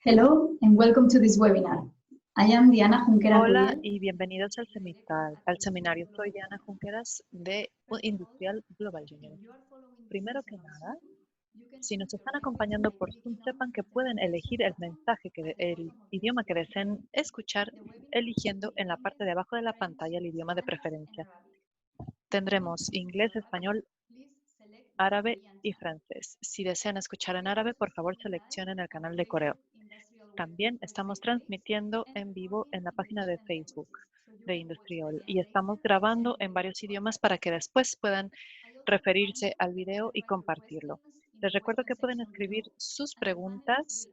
Hello and welcome to this webinar. I am Diana Junqueras. Hola y bienvenidos al seminario. Soy Diana Junqueras de Industrial Global Union. Primero que nada, si nos están acompañando por Zoom, sepan que pueden elegir el mensaje, el idioma que deseen escuchar, eligiendo en la parte de abajo de la pantalla el idioma de preferencia. Tendremos inglés, español, árabe y francés. Si desean escuchar en árabe, por favor seleccionen el canal de coreo. También estamos transmitiendo en vivo en la página de Facebook de Industrial y estamos grabando en varios idiomas para que después puedan referirse al video y compartirlo. Les recuerdo que pueden escribir sus preguntas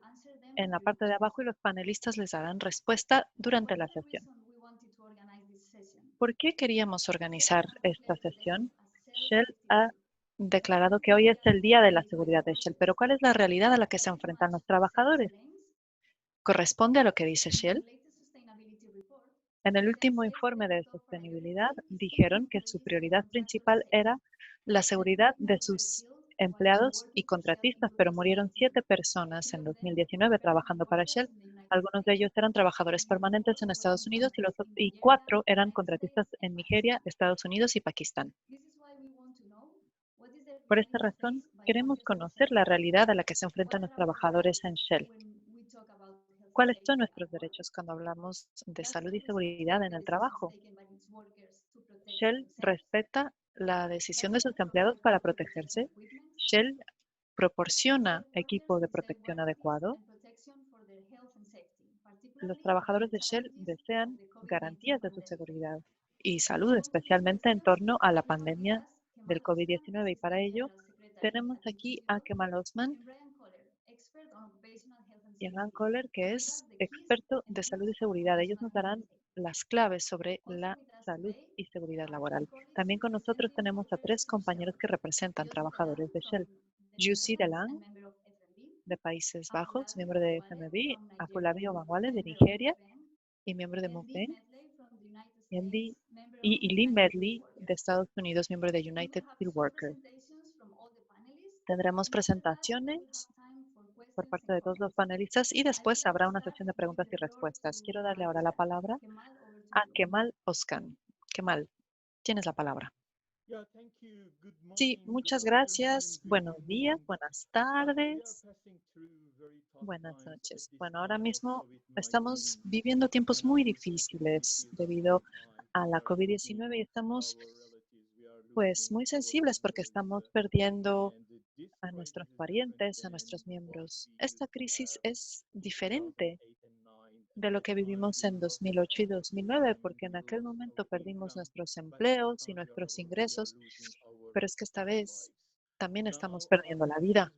en la parte de abajo y los panelistas les darán respuesta durante la sesión. ¿Por qué queríamos organizar esta sesión? Shell ha declarado que hoy es el día de la seguridad de Shell, pero ¿cuál es la realidad a la que se enfrentan los trabajadores? ¿Corresponde a lo que dice Shell? En el último informe de sostenibilidad dijeron que su prioridad principal era la seguridad de sus empleados y contratistas, pero murieron 7 personas en 2019 trabajando para Shell. Algunos de ellos eran trabajadores permanentes en Estados Unidos y 4 eran contratistas en Nigeria, Estados Unidos y Pakistán. Por esta razón, queremos conocer la realidad a la que se enfrentan los trabajadores en Shell. ¿Cuáles son nuestros derechos cuando hablamos de salud y seguridad en el trabajo? Shell respeta la decisión de sus empleados para protegerse. Shell proporciona equipo de protección adecuado. Los trabajadores de Shell desean garantías de su seguridad y salud, especialmente en torno a la pandemia del COVID-19. Y para ello tenemos aquí a Kemal Osman y a Ann Kohler, que es experto de salud y seguridad. Ellos nos darán las claves sobre la salud y seguridad laboral. También con nosotros tenemos a 3 compañeros que representan trabajadores de Shell. Jussi Delang, de Países Bajos, miembro de FMB, Afolabi Obanwale, de Nigeria, y miembro de Mukbang, y Lee Medley, de Estados Unidos, miembro de United Steelworkers. Tendremos presentaciones por parte de todos los panelistas y después habrá una sesión de preguntas y respuestas. Quiero darle ahora la palabra a Kemal Osman. Kemal, tienes la palabra. Sí, muchas gracias. Buenos días, buenas tardes, buenas noches. Bueno, ahora mismo estamos viviendo tiempos muy difíciles debido a la COVID-19 y estamos pues muy sensibles porque estamos perdiendo a nuestros parientes, a nuestros miembros. Esta crisis es diferente de lo que vivimos en 2008 y 2009, porque en aquel momento perdimos nuestros empleos y nuestros ingresos, pero es que esta vez también estamos perdiendo la vida.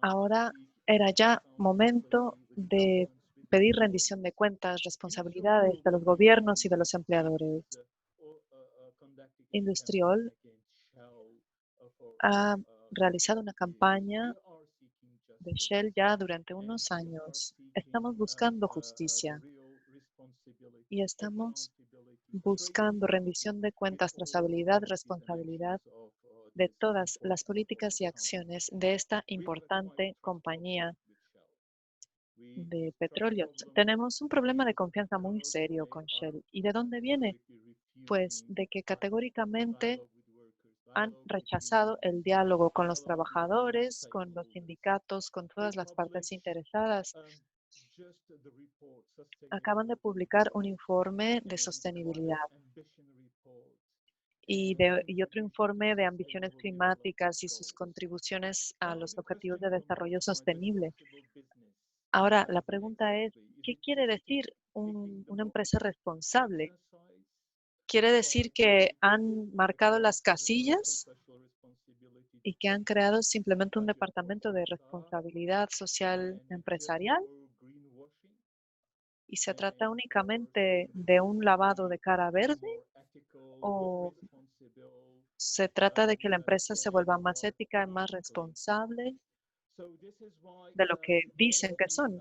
Ahora era ya momento de pedir rendición de cuentas, responsabilidades de los gobiernos y de los empleadores. Industrial ha realizado una campaña de Shell ya durante unos años. Estamos buscando justicia y estamos buscando rendición de cuentas, trazabilidad, responsabilidad de todas las políticas y acciones de esta importante compañía de petróleo. Tenemos un problema de confianza muy serio con Shell. ¿Y de dónde viene? Pues de que categóricamente han rechazado el diálogo con los trabajadores, con los sindicatos, con todas las partes interesadas. Acaban de publicar un informe de sostenibilidad y otro informe de ambiciones climáticas y sus contribuciones a los objetivos de desarrollo sostenible. Ahora, la pregunta es, ¿qué quiere decir una empresa responsable? ¿Quiere decir que han marcado las casillas y que han creado simplemente un departamento de responsabilidad social empresarial? ¿Y se trata únicamente de un lavado de cara verde? ¿O se trata de que la empresa se vuelva más ética y más responsable de lo que dicen que son?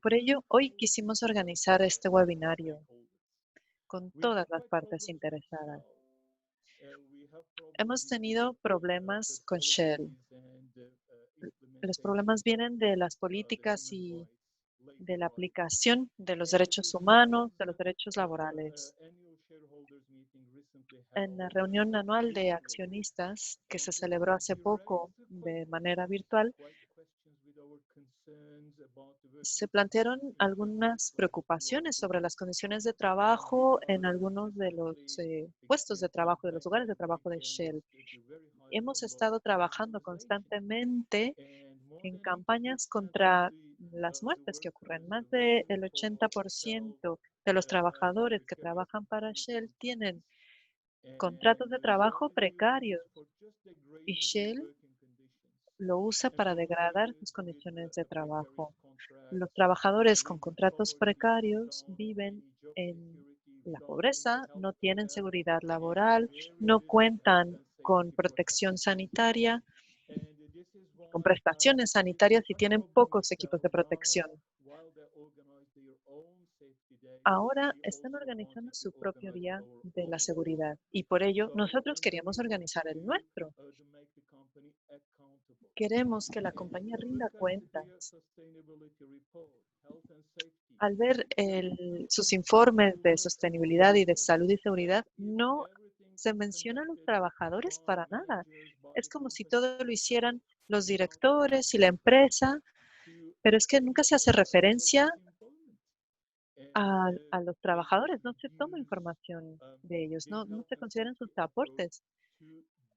Por ello, hoy quisimos organizar este webinario con todas las partes interesadas. Hemos tenido problemas con Shell. Los problemas vienen de las políticas y de la aplicación de los derechos humanos, de los derechos laborales. En la reunión anual de accionistas que se celebró hace poco de manera virtual, se plantearon algunas preocupaciones sobre las condiciones de trabajo en algunos de los puestos de trabajo, de los lugares de trabajo de Shell. Hemos estado trabajando constantemente en campañas contra las muertes que ocurren. Más del 80% de los trabajadores que trabajan para Shell tienen contratos de trabajo precarios y Shell lo usa para degradar sus condiciones de trabajo. Los trabajadores con contratos precarios viven en la pobreza, no tienen seguridad laboral, no cuentan con protección sanitaria, con prestaciones sanitarias y tienen pocos equipos de protección. Ahora están organizando su propio día de la seguridad y por ello nosotros queríamos organizar el nuestro. Queremos que la compañía rinda cuentas. Al ver sus informes de sostenibilidad y de salud y seguridad, no se mencionan los trabajadores para nada. Es como si todo lo hicieran los directores y la empresa, pero es que nunca se hace referencia a los trabajadores, no se toma información de ellos, no se consideran sus aportes.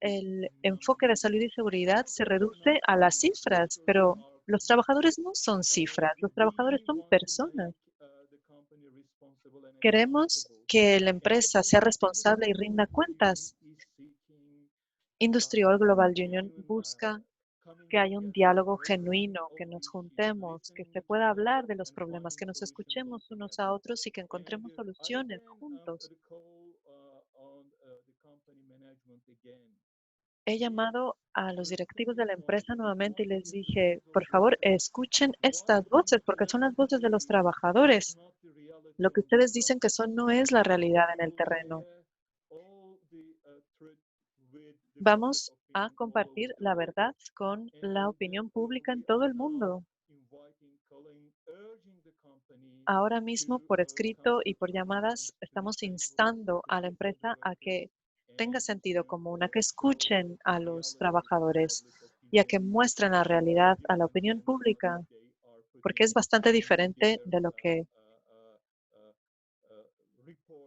El enfoque de salud y seguridad se reduce a las cifras, pero los trabajadores no son cifras, los trabajadores son personas. Queremos que la empresa sea responsable y rinda cuentas. Industrial Global Union busca que haya un diálogo genuino, que nos juntemos, que se pueda hablar de los problemas, que nos escuchemos unos a otros y que encontremos soluciones juntos. He llamado a los directivos de la empresa nuevamente y les dije, por favor, escuchen estas voces porque son las voces de los trabajadores. Lo que ustedes dicen que son no es la realidad en el terreno. Vamos a compartir la verdad con la opinión pública en todo el mundo. Ahora mismo, por escrito y por llamadas, estamos instando a la empresa a que tenga sentido común, a que escuchen a los trabajadores y a que muestren la realidad a la opinión pública, porque es bastante diferente de lo que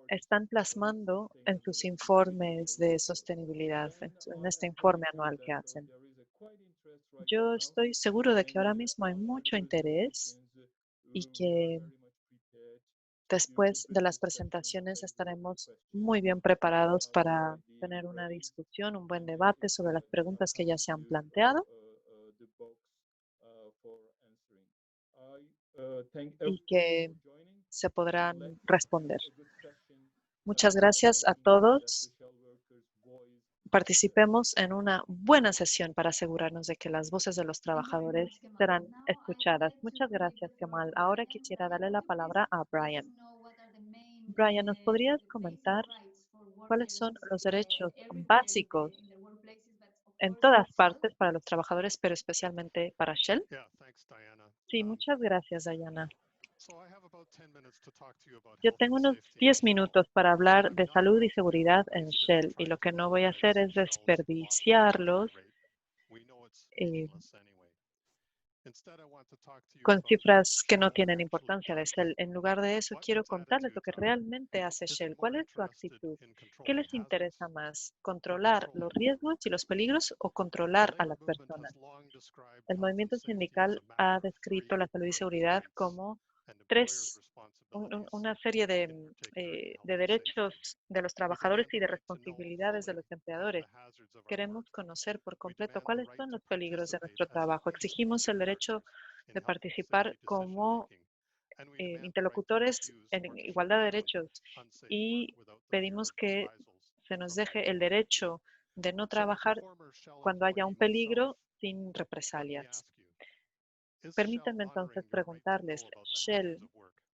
están plasmando en sus informes de sostenibilidad, en este informe anual que hacen. Yo estoy seguro de que ahora mismo hay mucho interés y que después de las presentaciones estaremos muy bien preparados para tener una discusión, un buen debate sobre las preguntas que ya se han planteado y que se podrán responder. Muchas gracias a todos. Participemos en una buena sesión para asegurarnos de que las voces de los trabajadores serán escuchadas. Muchas gracias, Kemal. Ahora quisiera darle la palabra a Brian. Brian, ¿nos podrías comentar cuáles son los derechos básicos en todas partes para los trabajadores, pero especialmente para Shell? Sí, muchas gracias, Diana. Yo tengo unos 10 minutos para hablar de salud y seguridad en Shell y lo que no voy a hacer es desperdiciarlos eh, con cifras que no tienen importancia de Shell. En lugar de eso, quiero contarles lo que realmente hace Shell. ¿Cuál es su actitud? ¿Qué les interesa más? ¿Controlar los riesgos y los peligros o controlar a las personas? El movimiento sindical ha descrito la salud y seguridad como una serie de derechos de los trabajadores y de responsabilidades de los empleadores. Queremos conocer por completo cuáles son los peligros de nuestro trabajo. Exigimos el derecho de participar como interlocutores en igualdad de derechos y pedimos que se nos deje el derecho de no trabajar cuando haya un peligro sin represalias. Permítanme entonces preguntarles, ¿Shell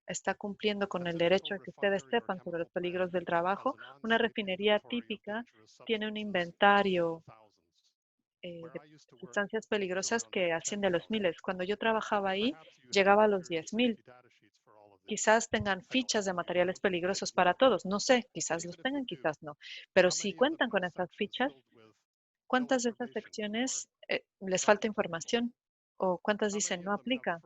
está cumpliendo con el derecho a que ustedes sepan sobre los peligros del trabajo? Una refinería típica tiene un inventario de sustancias peligrosas que asciende a los miles. Cuando yo trabajaba ahí, llegaba a los 10.000. Quizás tengan fichas de materiales peligrosos para todos. No sé, quizás los tengan, quizás no. Pero si cuentan con esas fichas, ¿cuántas de esas secciones les falta información? ¿O cuántas dicen no aplica?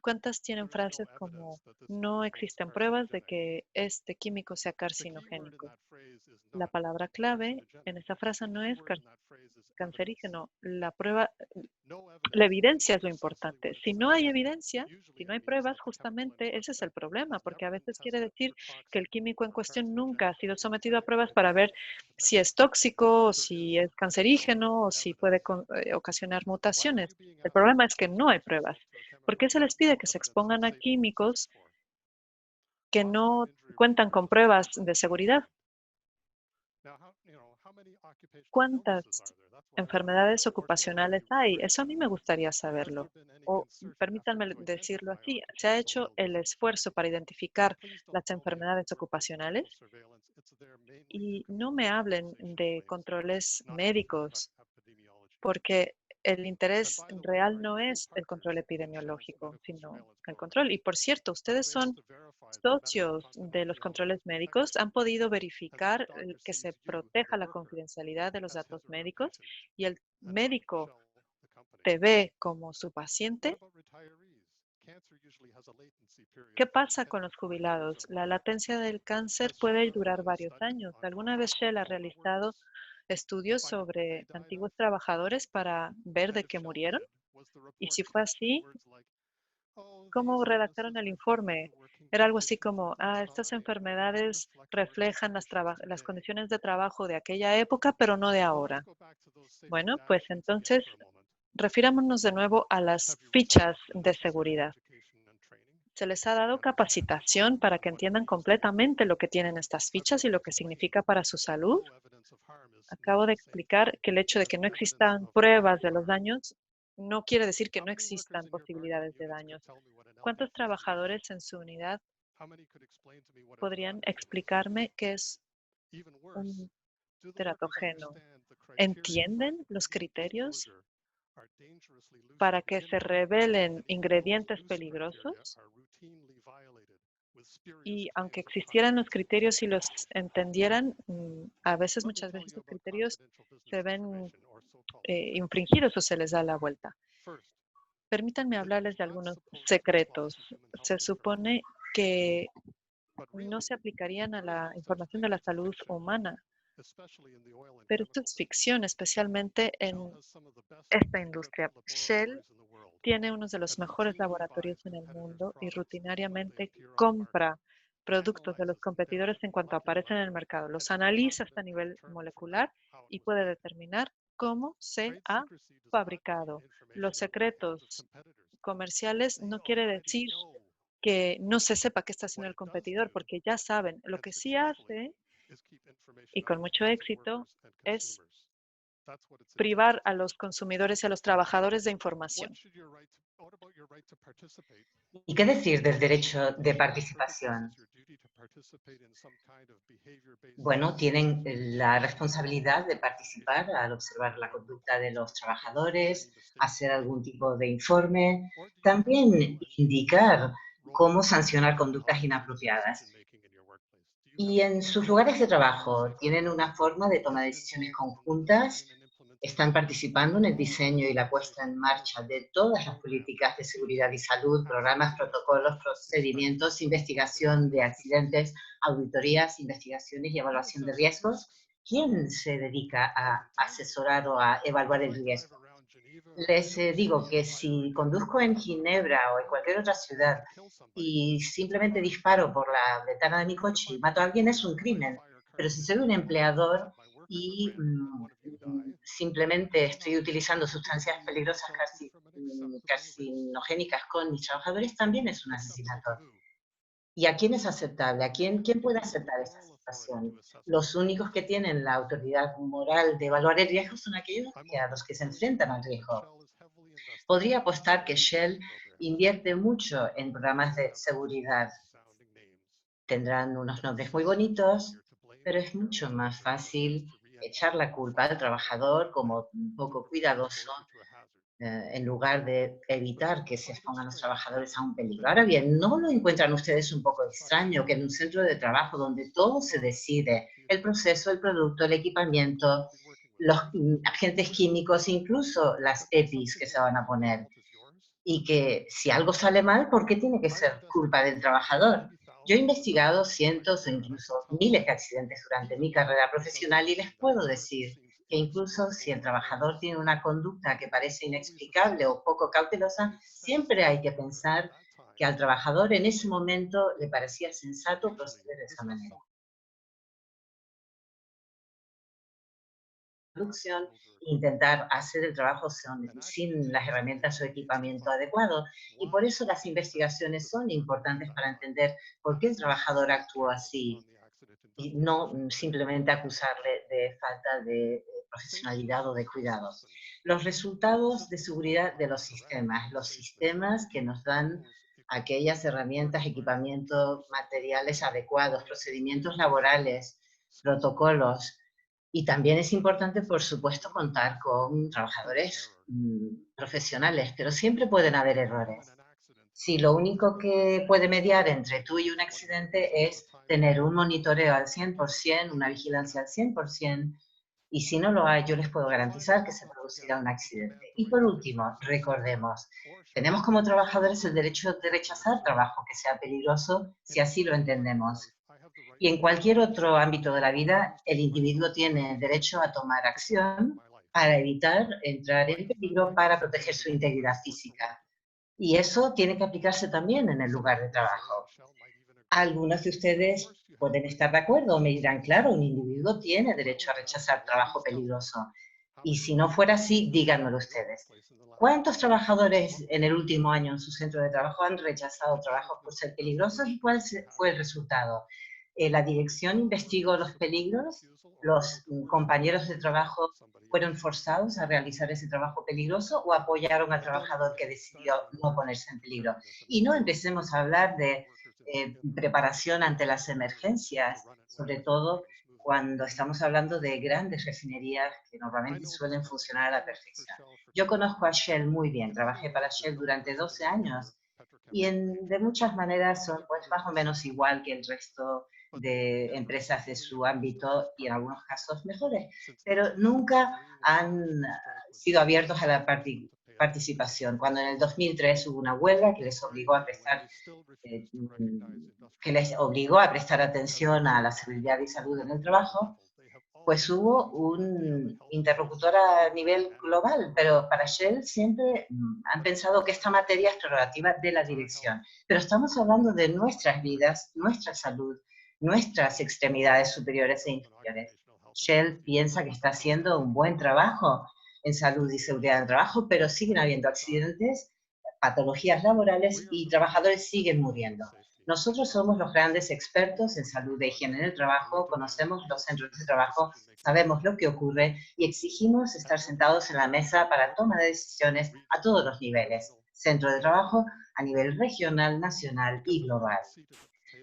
¿Cuántas tienen frases como no existen pruebas de que este químico sea carcinogénico? La palabra clave en esa frase no es cancerígeno. La evidencia es lo importante. Si no hay evidencia, si no hay pruebas, justamente ese es el problema, porque a veces quiere decir que el químico en cuestión nunca ha sido sometido a pruebas para ver si es tóxico, o si es cancerígeno, o si puede ocasionar mutaciones. El problema es que no hay pruebas. ¿Por qué se les pide que se expongan a químicos que no cuentan con pruebas de seguridad? ¿Cuántas enfermedades ocupacionales hay? Eso a mí me gustaría saberlo. O permítanme decirlo así, ¿se ha hecho el esfuerzo para identificar las enfermedades ocupacionales? Y no me hablen de controles médicos, porque el interés real no es el control epidemiológico, sino el control. Y por cierto, ustedes son socios de los controles médicos. ¿Han podido verificar que se proteja la confidencialidad de los datos médicos y el médico te ve como su paciente? ¿Qué pasa con los jubilados? La latencia del cáncer puede durar varios años. ¿Alguna vez Shell ha realizado estudios sobre antiguos trabajadores para ver de qué murieron? Y si fue así, ¿cómo redactaron el informe? Era algo así como, estas enfermedades reflejan las condiciones de trabajo de aquella época, pero no de ahora. Bueno, pues entonces refirámonos de nuevo a las fichas de seguridad. Se les ha dado capacitación para que entiendan completamente lo que tienen estas fichas y lo que significa para su salud. Acabo de explicar que el hecho de que no existan pruebas de los daños no quiere decir que no existan posibilidades de daños. ¿Cuántos trabajadores en su unidad podrían explicarme qué es un teratogeno? ¿Entienden los criterios para que se revelen ingredientes peligrosos? Y aunque existieran los criterios y los entendieran, a veces, muchas veces, los criterios se ven infringidos o se les da la vuelta. Permítanme hablarles de algunos secretos. Se supone que no se aplicarían a la información de la salud humana, pero esto es ficción, especialmente en esta industria. Shell tiene uno de los mejores laboratorios en el mundo y rutinariamente compra productos de los competidores en cuanto aparecen en el mercado. Los analiza hasta nivel molecular y puede determinar cómo se ha fabricado. Los secretos comerciales no quiere decir que no se sepa qué está haciendo el competidor, porque ya saben. Lo que sí hace, y con mucho éxito, es privar a los consumidores y a los trabajadores de información. ¿Y qué decir del derecho de participación? Bueno, tienen la responsabilidad de participar al observar la conducta de los trabajadores, hacer algún tipo de informe, también indicar cómo sancionar conductas inapropiadas. Y en sus lugares de trabajo, ¿tienen una forma de tomar decisiones conjuntas? ¿Están participando en el diseño y la puesta en marcha de todas las políticas de seguridad y salud, programas, protocolos, procedimientos, investigación de accidentes, auditorías, investigaciones y evaluación de riesgos? ¿Quién se dedica a asesorar o a evaluar el riesgo? Les digo que si conduzco en Ginebra o en cualquier otra ciudad y simplemente disparo por la ventana de mi coche y mato a alguien, es un crimen. Pero si soy un empleador y simplemente estoy utilizando sustancias peligrosas carcinogénicas con mis trabajadores, también es un asesinato. ¿Y a quién es aceptable? ¿Quién puede aceptar esta situación? Los únicos que tienen la autoridad moral de evaluar el riesgo son aquellos a los que se enfrentan al riesgo. podría apostar que Shell invierte mucho en programas de seguridad. Tendrán unos nombres muy bonitos, pero es mucho más fácil echar la culpa al trabajador como un poco cuidadoso en lugar de evitar que se expongan los trabajadores a un peligro. Ahora bien, ¿no lo encuentran ustedes un poco extraño que en un centro de trabajo donde todo se decide, el proceso, el producto, el equipamiento, los agentes químicos, incluso las EPIs que se van a poner, y que si algo sale mal, ¿por qué tiene que ser culpa del trabajador? Yo he investigado cientos o incluso miles de accidentes durante mi carrera profesional y les puedo decir que incluso si el trabajador tiene una conducta que parece inexplicable o poco cautelosa, siempre hay que pensar que al trabajador en ese momento le parecía sensato proceder de esa manera. Producción e intentar hacer el trabajo sin las herramientas o equipamiento adecuado. Y por eso las investigaciones son importantes para entender por qué el trabajador actuó así y no simplemente acusarle de falta de profesionalidad o de cuidado. Los resultados de seguridad de los sistemas que nos dan aquellas herramientas, equipamientos, materiales adecuados, procedimientos laborales, protocolos. Y también es importante, por supuesto, contar con trabajadores profesionales, pero siempre pueden haber errores. Si lo único que puede mediar entre tú y un accidente es tener un monitoreo al 100%, una vigilancia al 100%, y si no lo hay, yo les puedo garantizar que se producirá un accidente. Y por último, recordemos, tenemos como trabajadores el derecho de rechazar trabajo que sea peligroso si así lo entendemos. Y en cualquier otro ámbito de la vida, el individuo tiene derecho a tomar acción para evitar entrar en peligro para proteger su integridad física. Y eso tiene que aplicarse también en el lugar de trabajo. Algunos de ustedes pueden estar de acuerdo, me dirán, claro, un individuo tiene derecho a rechazar trabajo peligroso. Y si no fuera así, díganmelo ustedes. ¿Cuántos trabajadores en el último año en su centro de trabajo han rechazado trabajos por ser peligrosos y cuál fue el resultado? ¿La dirección investigó los peligros? ¿Los compañeros de trabajo fueron forzados a realizar ese trabajo peligroso o apoyaron al trabajador que decidió no ponerse en peligro? Y no empecemos a hablar de preparación ante las emergencias, sobre todo cuando estamos hablando de grandes refinerías que normalmente suelen funcionar a la perfección. Yo conozco a Shell muy bien, trabajé para Shell durante 12 años y de muchas maneras son pues, más o menos igual que el resto de empresas de su ámbito y en algunos casos mejores, pero nunca han sido abiertos a la participación. Cuando en el 2003 hubo una huelga que les obligó a prestar atención a la seguridad y salud en el trabajo, pues hubo un interlocutor a nivel global, pero para Shell siempre han pensado que esta materia es prerrogativa de la dirección. Pero estamos hablando de nuestras vidas, nuestra salud, nuestras extremidades superiores e inferiores. Shell piensa que está haciendo un buen trabajo en salud y seguridad del trabajo, pero siguen habiendo accidentes, patologías laborales y trabajadores siguen muriendo. Nosotros somos los grandes expertos en salud e higiene en el trabajo, conocemos los centros de trabajo, sabemos lo que ocurre y exigimos estar sentados en la mesa para toma de decisiones a todos los niveles, centro de trabajo a nivel regional, nacional y global.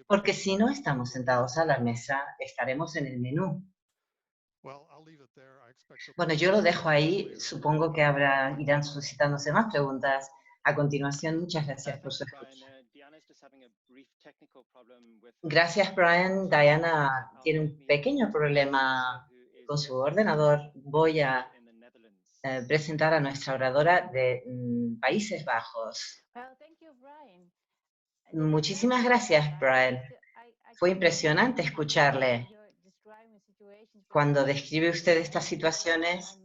Porque si no estamos sentados a la mesa, estaremos en el menú. Bueno, yo lo dejo ahí, supongo que irán suscitándose más preguntas a continuación. Muchas gracias por su escucha. Gracias, Brian. Diana tiene un pequeño problema con su ordenador. Voy a presentar a nuestra oradora de Países Bajos. Muchísimas gracias, Brian. Fue impresionante escucharle cuando describe usted estas situaciones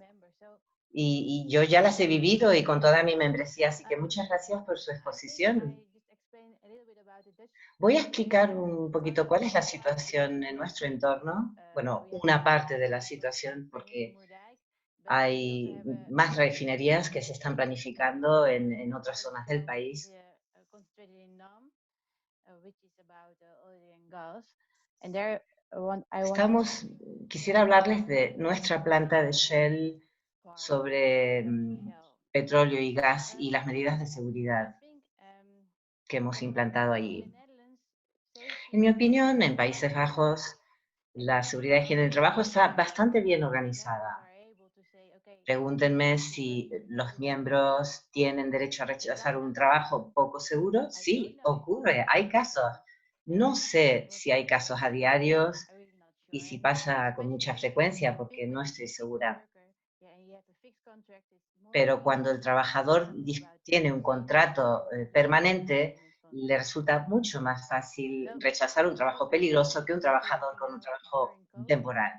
y yo ya las he vivido y con toda mi membresía, así que muchas gracias por su exposición. Voy a explicar un poquito cuál es la situación en nuestro entorno. Bueno, una parte de la situación, porque hay más refinerías que se están planificando en otras zonas del país. Quisiera hablarles de nuestra planta de Shell sobre petróleo y gas y las medidas de seguridad que hemos implantado allí. En mi opinión, en Países Bajos, la seguridad y higiene del trabajo está bastante bien organizada. Pregúntenme si los miembros tienen derecho a rechazar un trabajo poco seguro. Sí, ocurre, hay casos. No sé si hay casos a diarios y si pasa con mucha frecuencia, porque no estoy segura. Pero cuando el trabajador tiene un contrato permanente, le resulta mucho más fácil rechazar un trabajo peligroso que un trabajador con un trabajo temporal.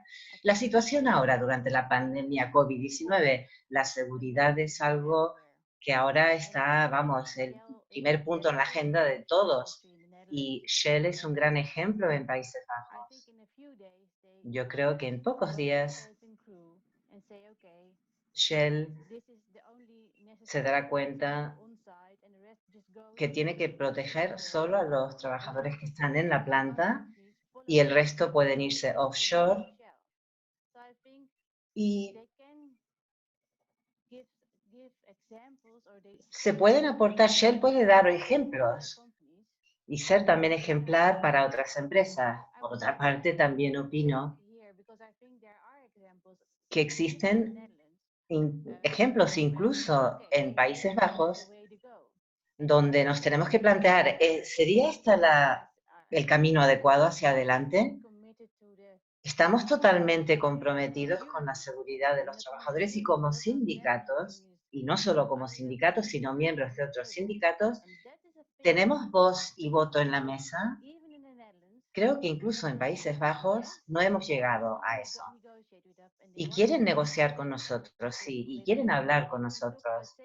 La situación ahora, durante la pandemia COVID-19, la seguridad es algo que ahora está, vamos, el primer punto en la agenda de todos. Y Shell es un gran ejemplo en Países Bajos. Yo creo que en pocos días Shell se dará cuenta que tiene que proteger solo a los trabajadores que están en la planta y el resto pueden irse offshore. Y se pueden aportar, Shell puede dar ejemplos y ser también ejemplar para otras empresas. Por otra parte, también opino que existen ejemplos incluso en Países Bajos donde nos tenemos que plantear, ¿sería este el camino adecuado hacia adelante? Estamos totalmente comprometidos con la seguridad de los trabajadores y como sindicatos, y no solo como sindicatos, sino miembros de otros sindicatos, ¿tenemos voz y voto en la mesa? Creo que incluso en Países Bajos no hemos llegado a eso. Y quieren negociar con nosotros, sí, y quieren hablar con nosotros.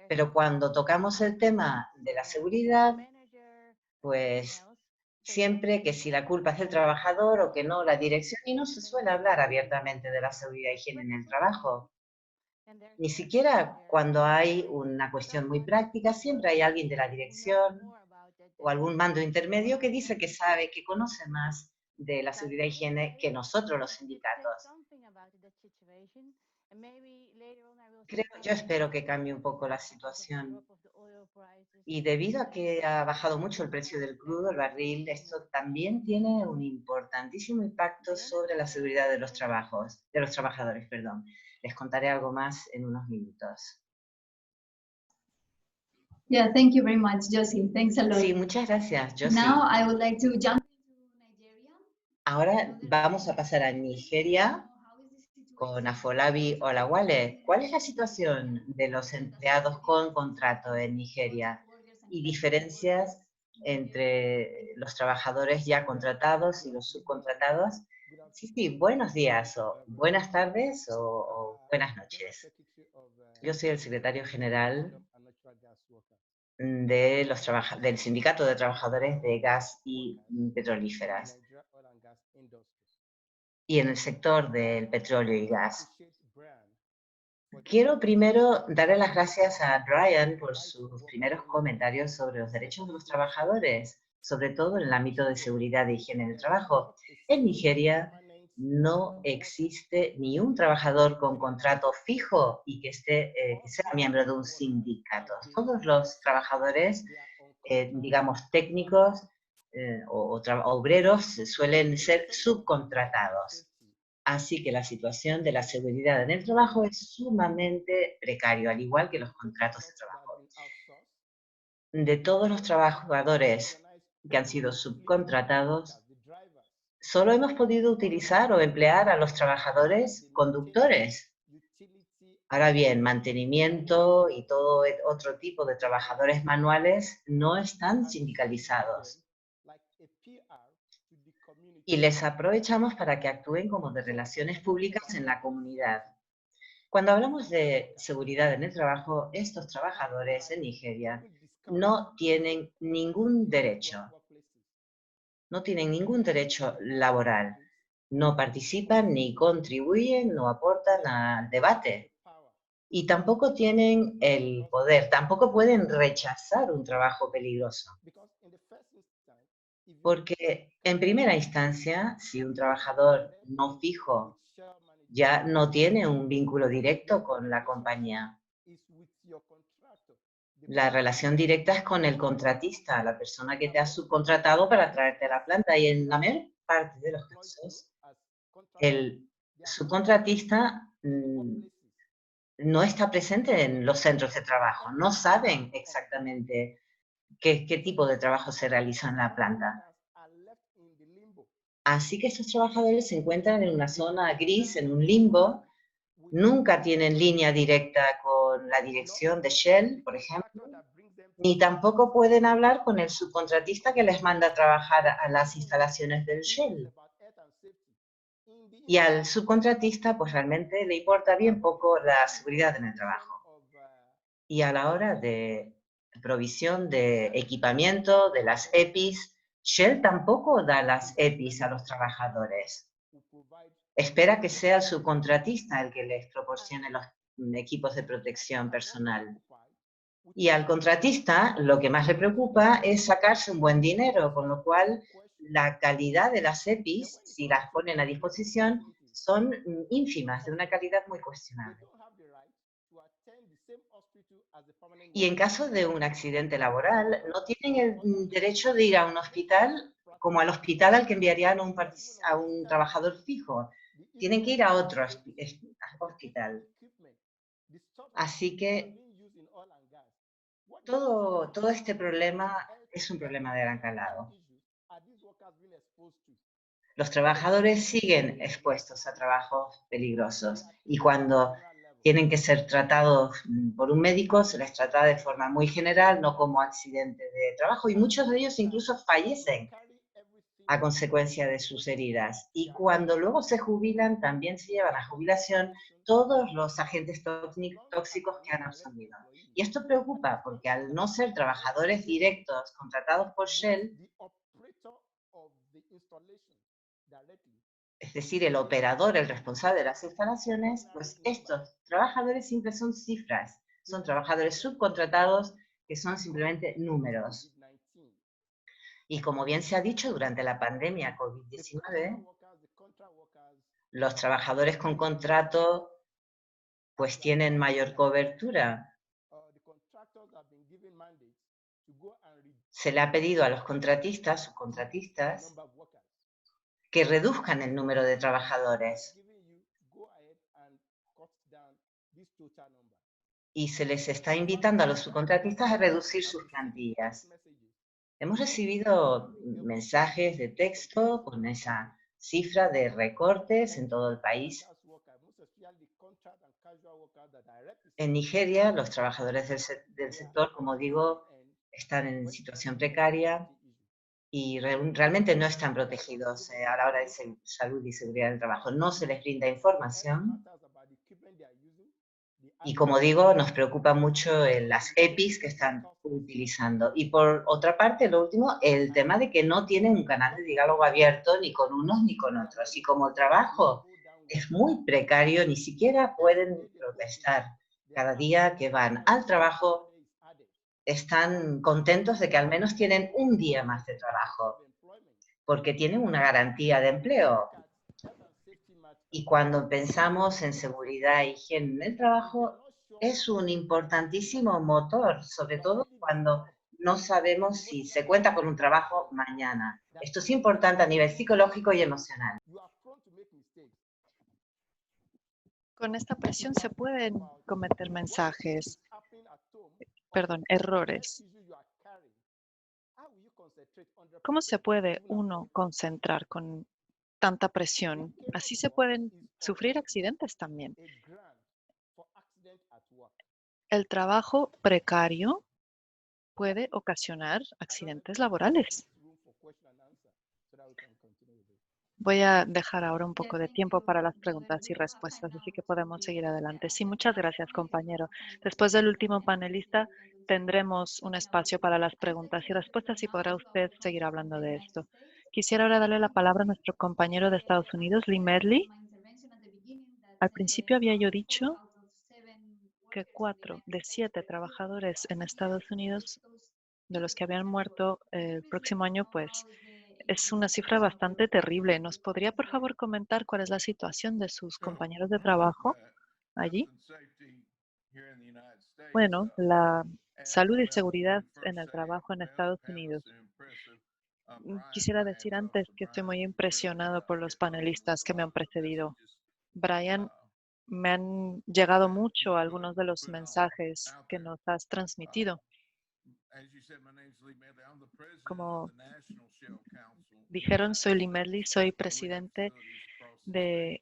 Pero cuando tocamos el tema de la seguridad, pues siempre que si la culpa es del trabajador o que no, la dirección, y no se suele hablar abiertamente de la seguridad y higiene en el trabajo. Ni siquiera cuando hay una cuestión muy práctica, siempre hay alguien de la dirección o algún mando intermedio que dice que sabe, que conoce más de la seguridad y higiene que nosotros los sindicatos. Yo espero que cambie un poco la situación. Y debido a que ha bajado mucho el precio del crudo, el barril, esto también tiene un importantísimo impacto sobre la seguridad de los trabajadores, perdón. Les contaré algo más en unos minutos. Yeah, thank you very much, Josie. Thanks a lot. Sí, muchas gracias, Josie. Now I would like to jump into Nigeria. Ahora vamos a pasar a Nigeria con Afolabi Olawale. ¿Cuál es la situación de los empleados con contrato en Nigeria y diferencias entre los trabajadores ya contratados y los subcontratados? Sí, buenos días o buenas tardes o buenas noches. Yo soy el secretario general del Sindicato de Trabajadores de Gas y Petrolíferas y en el sector del petróleo y gas. Quiero primero darle las gracias a Brian por sus primeros comentarios sobre los derechos de los trabajadores, sobre todo en el ámbito de seguridad e higiene del trabajo. En Nigeria no existe ni un trabajador con contrato fijo y que sea miembro de un sindicato. Todos los trabajadores, digamos, técnicos o obreros suelen ser subcontratados. Así que la situación de la seguridad en el trabajo es sumamente precario, al igual que los contratos de trabajo. De todos los trabajadores que han sido subcontratados, solo hemos podido utilizar o emplear a los trabajadores conductores. Ahora bien, mantenimiento y todo otro tipo de trabajadores manuales no están sindicalizados. Y les aprovechamos para que actúen como de relaciones públicas en la comunidad. Cuando hablamos de seguridad en el trabajo, estos trabajadores en Nigeria no tienen ningún derecho. No tienen ningún derecho laboral. No participan ni contribuyen, no aportan al debate. Y tampoco tienen el poder, tampoco pueden rechazar un trabajo peligroso. Porque en primera instancia, si un trabajador no fijo ya no tiene un vínculo directo con la compañía, La relación directa es con el contratista, la persona que te ha subcontratado para traerte a la planta. Y en la mayor parte de los casos, el subcontratista no está presente en los centros de trabajo. No saben exactamente qué tipo de trabajo se realiza en la planta. Así que estos trabajadores se encuentran en una zona gris, en un limbo. Nunca tienen línea directa con la dirección de Shell, por ejemplo, ni tampoco pueden hablar con el subcontratista que les manda a trabajar a las instalaciones del Shell. Y al subcontratista, pues realmente le importa bien poco la seguridad en el trabajo. Y a la hora de provisión de equipamiento, de las EPIs, Shell tampoco da las EPIs a los trabajadores. Espera que sea el subcontratista el que les proporcione los equipos de protección personal. Y al contratista lo que más le preocupa es sacarse un buen dinero, con lo cual la calidad de las EPIs, si las ponen a disposición, son ínfimas, de una calidad muy cuestionable. Y en caso de un accidente laboral, no tienen el derecho de ir a un hospital como al hospital al que enviarían a un trabajador fijo. Tienen que ir a otro hospital. Así que todo este problema es un problema de gran calado. Los trabajadores siguen expuestos a trabajos peligrosos y cuando tienen que ser tratados por un médico se les trata de forma muy general, no como accidente de trabajo, y muchos de ellos incluso fallecen a consecuencia de sus heridas. Y cuando luego se jubilan, también se llevan a jubilación todos los agentes tóxicos que han absorbido. Y esto preocupa porque al no ser trabajadores directos contratados por Shell, es decir, el operador, el responsable de las instalaciones, pues estos trabajadores siempre son cifras, son trabajadores subcontratados que son simplemente números. Y como bien se ha dicho, durante la pandemia COVID-19, los trabajadores con contrato pues tienen mayor cobertura. Se le ha pedido a los contratistas, subcontratistas, que reduzcan el número de trabajadores. Y se les está invitando a los subcontratistas a reducir sus plantillas. Hemos recibido mensajes de texto con esa cifra de recortes en todo el país. En Nigeria, los trabajadores del sector, como digo, están en situación precaria y realmente no están protegidos a la hora de salud y seguridad del trabajo. No se les brinda información. Y como digo, nos preocupa mucho las EPIs que están utilizando. Y por otra parte, lo último, el tema de que no tienen un canal de diálogo abierto ni con unos ni con otros. Y como el trabajo es muy precario, ni siquiera pueden protestar. Cada día que van al trabajo están contentos de que al menos tienen un día más de trabajo, porque tienen una garantía de empleo. Y cuando pensamos en seguridad e higiene en el trabajo, es un importantísimo motor, sobre todo cuando no sabemos si se cuenta con un trabajo mañana. Esto es importante a nivel psicológico y emocional. Con esta presión se pueden cometer errores. ¿Cómo se puede uno concentrar con tanta presión? Así se pueden sufrir accidentes también. El trabajo precario puede ocasionar accidentes laborales. Voy a dejar ahora un poco de tiempo para las preguntas y respuestas, así que podemos seguir adelante. Sí, muchas gracias, compañero. Después del último panelista, tendremos un espacio para las preguntas y respuestas y podrá usted seguir hablando de esto. Quisiera ahora darle la palabra a nuestro compañero de Estados Unidos, Lee Medley. Al principio había yo dicho que 4 de 7 trabajadores en Estados Unidos, de los que habían muerto el próximo año, pues es una cifra bastante terrible. ¿Nos podría, por favor, comentar cuál es la situación de sus compañeros de trabajo allí? Bueno, la salud y seguridad en el trabajo en Estados Unidos. Quisiera decir antes que estoy muy impresionado por los panelistas que me han precedido. Brian, me han llegado mucho algunos de los mensajes que nos has transmitido. Como dijeron, soy Lee Medley, soy presidente del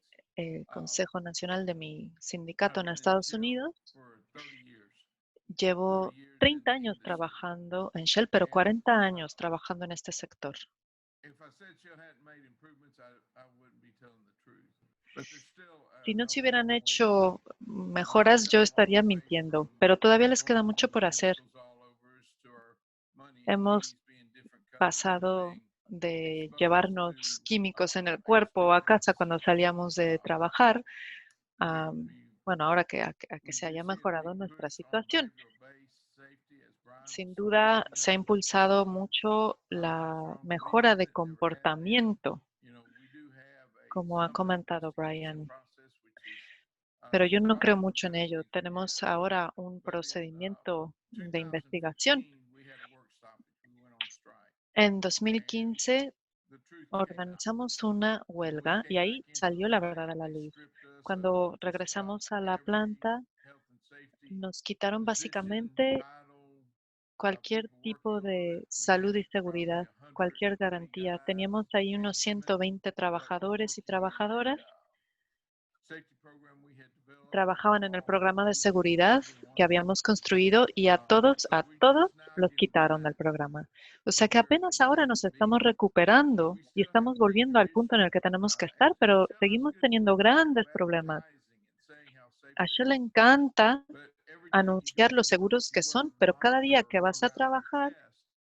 Consejo Nacional de mi sindicato en Estados Unidos. Llevo 30 años trabajando en Shell, pero 40 años trabajando en este sector. Si no se hubieran hecho mejoras, yo estaría mintiendo, pero todavía les queda mucho por hacer. Hemos pasado de llevarnos químicos en el cuerpo a casa cuando salíamos de trabajar, a, bueno, ahora a que se haya mejorado nuestra situación. Sin duda, se ha impulsado mucho la mejora de comportamiento, como ha comentado Brian. Pero yo no creo mucho en ello. Tenemos ahora un procedimiento de investigación. En 2015 organizamos una huelga y ahí salió la verdad a la luz. Cuando regresamos a la planta, nos quitaron básicamente cualquier tipo de salud y seguridad, cualquier garantía. Teníamos ahí unos 120 trabajadores y trabajadoras. Trabajaban en el programa de seguridad que habíamos construido y a todos los quitaron del programa. O sea que apenas ahora nos estamos recuperando y estamos volviendo al punto en el que tenemos que estar, pero seguimos teniendo grandes problemas. A Shell le encanta anunciar lo seguros que son, pero cada día que vas a trabajar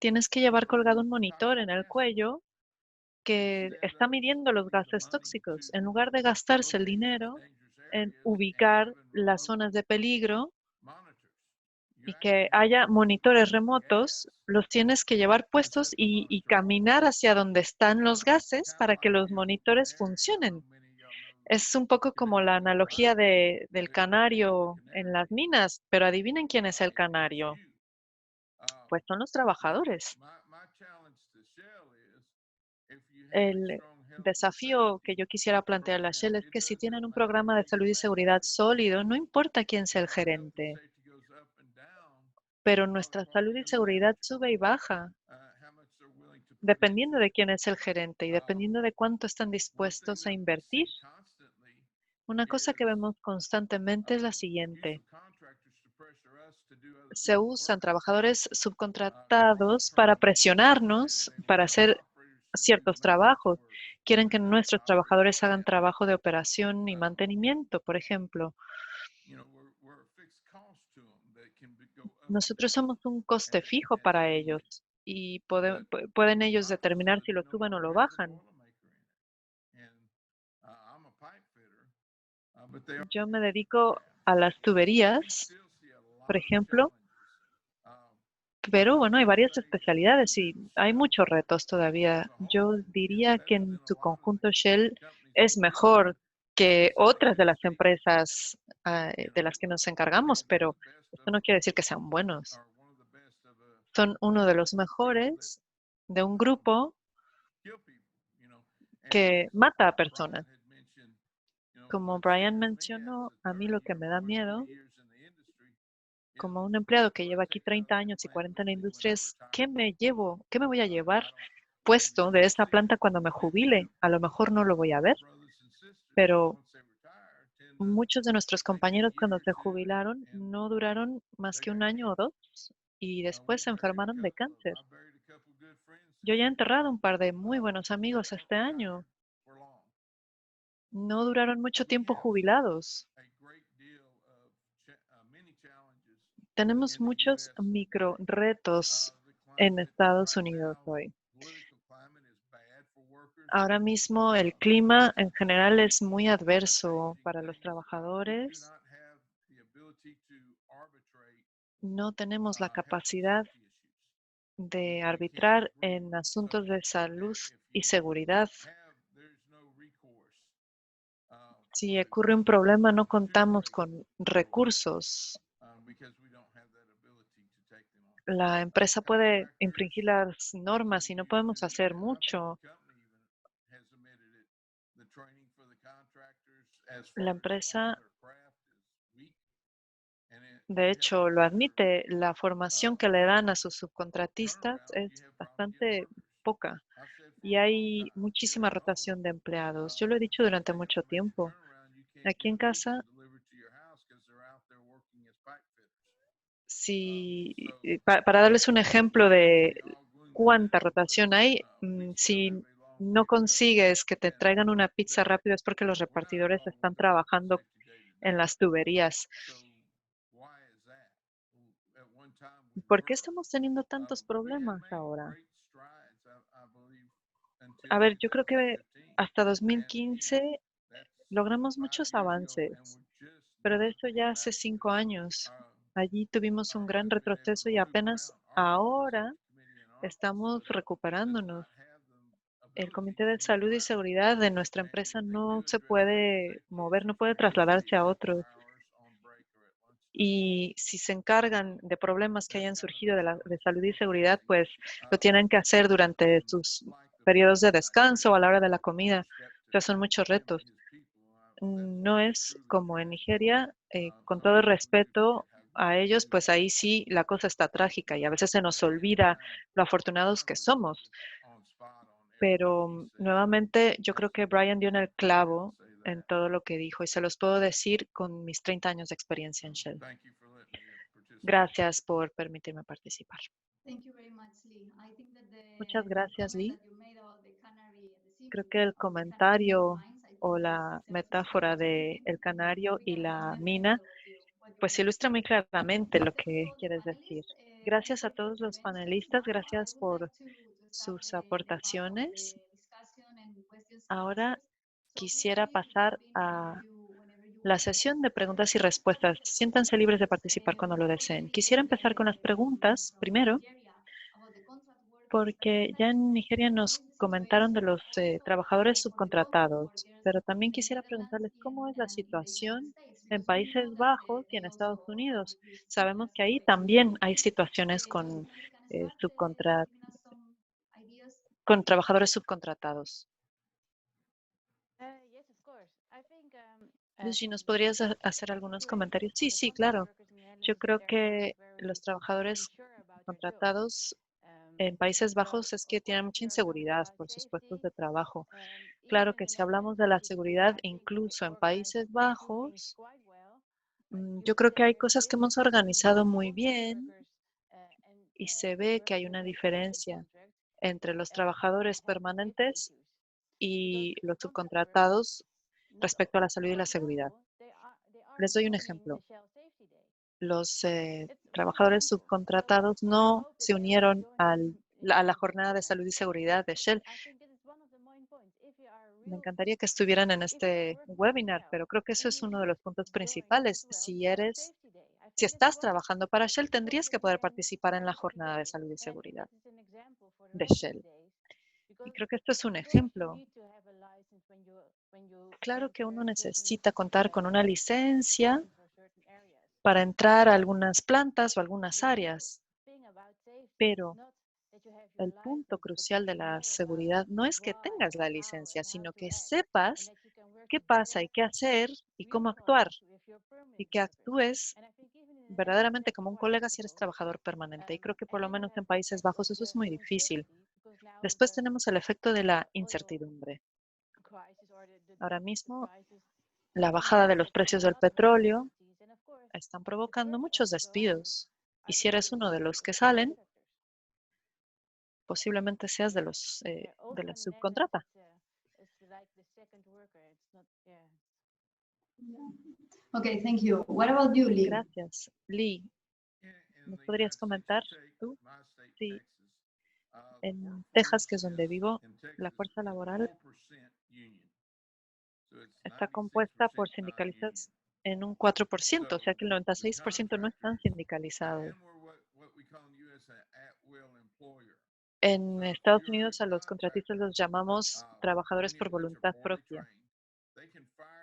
tienes que llevar colgado un monitor en el cuello que está midiendo los gases tóxicos. En lugar de gastarse el dinero en ubicar las zonas de peligro y que haya monitores remotos, los tienes que llevar puestos y caminar hacia donde están los gases para que los monitores funcionen. Es un poco como la analogía del canario en las minas, pero adivinen quién es el canario. Pues son los trabajadores. El desafío que yo quisiera plantear a Shell es que si tienen un programa de salud y seguridad sólido, no importa quién sea el gerente, pero nuestra salud y seguridad sube y baja, dependiendo de quién es el gerente y dependiendo de cuánto están dispuestos a invertir. Una cosa que vemos constantemente es la siguiente. Se usan trabajadores subcontratados para presionarnos para hacer ciertos trabajos. Quieren que nuestros trabajadores hagan trabajo de operación y mantenimiento, por ejemplo. Nosotros somos un coste fijo para ellos y pueden ellos determinar si lo suben o lo bajan. Yo me dedico a las tuberías, por ejemplo, pero bueno, hay varias especialidades y hay muchos retos todavía. Yo diría que en su conjunto Shell es mejor que otras de las empresas de las que nos encargamos, pero esto no quiere decir que sean buenos. Son uno de los mejores de un grupo que mata a personas. Como Brian mencionó, a mí lo que me da miedo, como un empleado que lleva aquí 30 años y 40 en la industria, es qué me voy a llevar puesto de esa planta cuando me jubile. A lo mejor no lo voy a ver, pero muchos de nuestros compañeros cuando se jubilaron no duraron más que un año o dos y después se enfermaron de cáncer. Yo ya he enterrado un par de muy buenos amigos este año. No duraron mucho tiempo jubilados. Tenemos muchos micro retos en Estados Unidos hoy. Ahora mismo el clima en general es muy adverso para los trabajadores. No tenemos la capacidad de arbitrar en asuntos de salud y seguridad. Si ocurre un problema, no contamos con recursos la empresa puede infringir las normas y no podemos hacer mucho. La empresa, de hecho, lo admite. La formación que le dan a sus subcontratistas es bastante poca y hay muchísima rotación de empleados. Yo lo he dicho durante mucho tiempo. Aquí en casa, para darles un ejemplo de cuánta rotación hay, si no consigues que te traigan una pizza rápido es porque los repartidores están trabajando en las tuberías. ¿Por qué estamos teniendo tantos problemas ahora? A ver, yo creo que hasta 2015 logramos muchos avances, pero de eso ya hace 5 años. Allí tuvimos un gran retroceso y apenas ahora estamos recuperándonos. El Comité de Salud y Seguridad de nuestra empresa no se puede mover, no puede trasladarse a otros. Y si se encargan de problemas que hayan surgido de salud y seguridad, pues lo tienen que hacer durante sus periodos de descanso o a la hora de la comida. O sea, son muchos retos. No es como en Nigeria, con todo el respeto a ellos, pues ahí sí la cosa está trágica y a veces se nos olvida lo afortunados que somos. Pero nuevamente yo creo que Brian dio en el clavo en todo lo que dijo y se los puedo decir con mis 30 años de experiencia en Shell. Gracias por permitirme participar. Muchas gracias, Lee. Creo que el comentario o la metáfora de el canario y la mina, pues ilustra muy claramente lo que quieres decir. Gracias a todos los panelistas, gracias por sus aportaciones. Ahora quisiera pasar a la sesión de preguntas y respuestas. Siéntanse libres de participar cuando lo deseen. Quisiera empezar con las preguntas primero, porque ya en Nigeria nos comentaron de los trabajadores subcontratados, pero también quisiera preguntarles cómo es la situación en Países Bajos y en Estados Unidos. Sabemos que ahí también hay situaciones con, con trabajadores subcontratados. Lucy, ¿nos podrías hacer algunos comentarios? Sí, sí, claro. Yo creo que los trabajadores contratados en Países Bajos es que tienen mucha inseguridad por sus puestos de trabajo. Claro que si hablamos de la seguridad, incluso en Países Bajos, yo creo que hay cosas que hemos organizado muy bien y se ve que hay una diferencia entre los trabajadores permanentes y los subcontratados respecto a la salud y la seguridad. Les doy un ejemplo. Los trabajadores subcontratados no se unieron a la jornada de salud y seguridad de Shell. Me encantaría que estuvieran en este webinar, pero creo que eso es uno de los puntos principales. Si estás trabajando para Shell, tendrías que poder participar en la jornada de salud y seguridad de Shell. Y creo que esto es un ejemplo. Claro que uno necesita contar con una licencia para entrar a algunas plantas o algunas áreas, pero el punto crucial de la seguridad no es que tengas la licencia, sino que sepas qué pasa y qué hacer y cómo actuar y que actúes verdaderamente como un colega si eres trabajador permanente. Y creo que por lo menos en Países Bajos eso es muy difícil. Después tenemos el efecto de la incertidumbre. Ahora mismo, la bajada de los precios del petróleo están provocando muchos despidos. Y si eres uno de los que salen, posiblemente seas de la subcontrata. Okay, thank you. What about you, Lee? Gracias. Lee, ¿nos podrías comentar tú? Sí, en Texas, que es donde vivo, la fuerza laboral está compuesta por sindicalistas en un 4%, o sea que el 96% no están sindicalizados. En Estados Unidos a los contratistas los llamamos trabajadores por voluntad propia.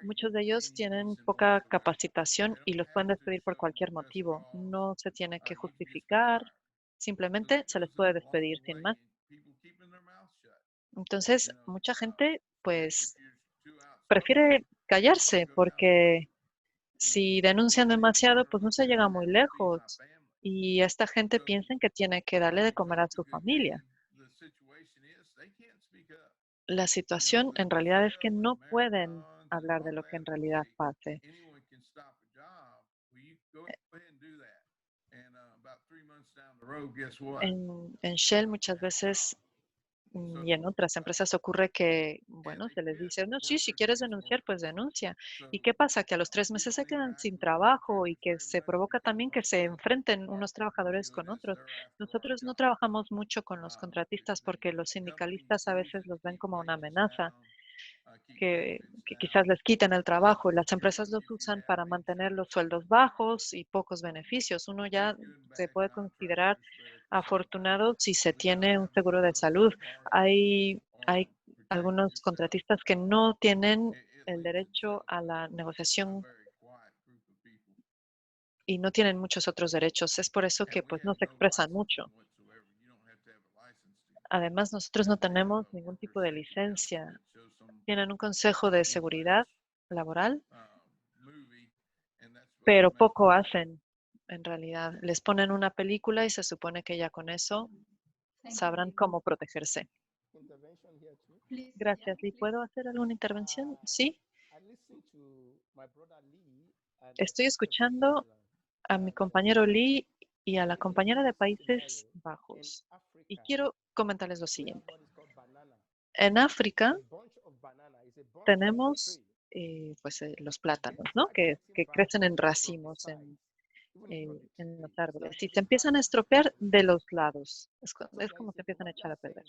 Muchos de ellos tienen poca capacitación y los pueden despedir por cualquier motivo. No se tiene que justificar simplemente se les puede despedir sin más. Entonces, mucha gente pues prefiere callarse porque si denuncian demasiado, pues no se llega muy lejos. Y esta gente piensa que tiene que darle de comer a su familia. La situación en realidad es que no pueden hablar de lo que en realidad pase. En Shell muchas veces y en otras empresas ocurre que, bueno, se les dice, no, sí, si quieres denunciar, pues denuncia. ¿Y qué pasa? Que a los 3 meses se quedan sin trabajo y que se provoca también que se enfrenten unos trabajadores con otros. Nosotros no trabajamos mucho con los contratistas porque los sindicalistas a veces los ven como una amenaza que quizás les quiten el trabajo y las empresas los usan para mantener los sueldos bajos y pocos beneficios. Uno ya se puede considerar afortunado si se tiene un seguro de salud. Hay algunos contratistas que no tienen el derecho a la negociación y no tienen muchos otros derechos. Es por eso que pues no se expresan mucho. Además, nosotros no tenemos ningún tipo de licencia. Tienen un consejo de seguridad laboral, pero poco hacen en realidad. Les ponen una película y se supone que ya con eso sabrán cómo protegerse. Gracias, Lee. ¿Puedo hacer alguna intervención? Sí. Estoy escuchando a mi compañero Lee y a la compañera de Países Bajos. Y quiero comentarles lo siguiente. En África tenemos los plátanos, ¿no? Que crecen en racimos en los árboles y se empiezan a estropear de los lados. Es como se empiezan a echar a perder.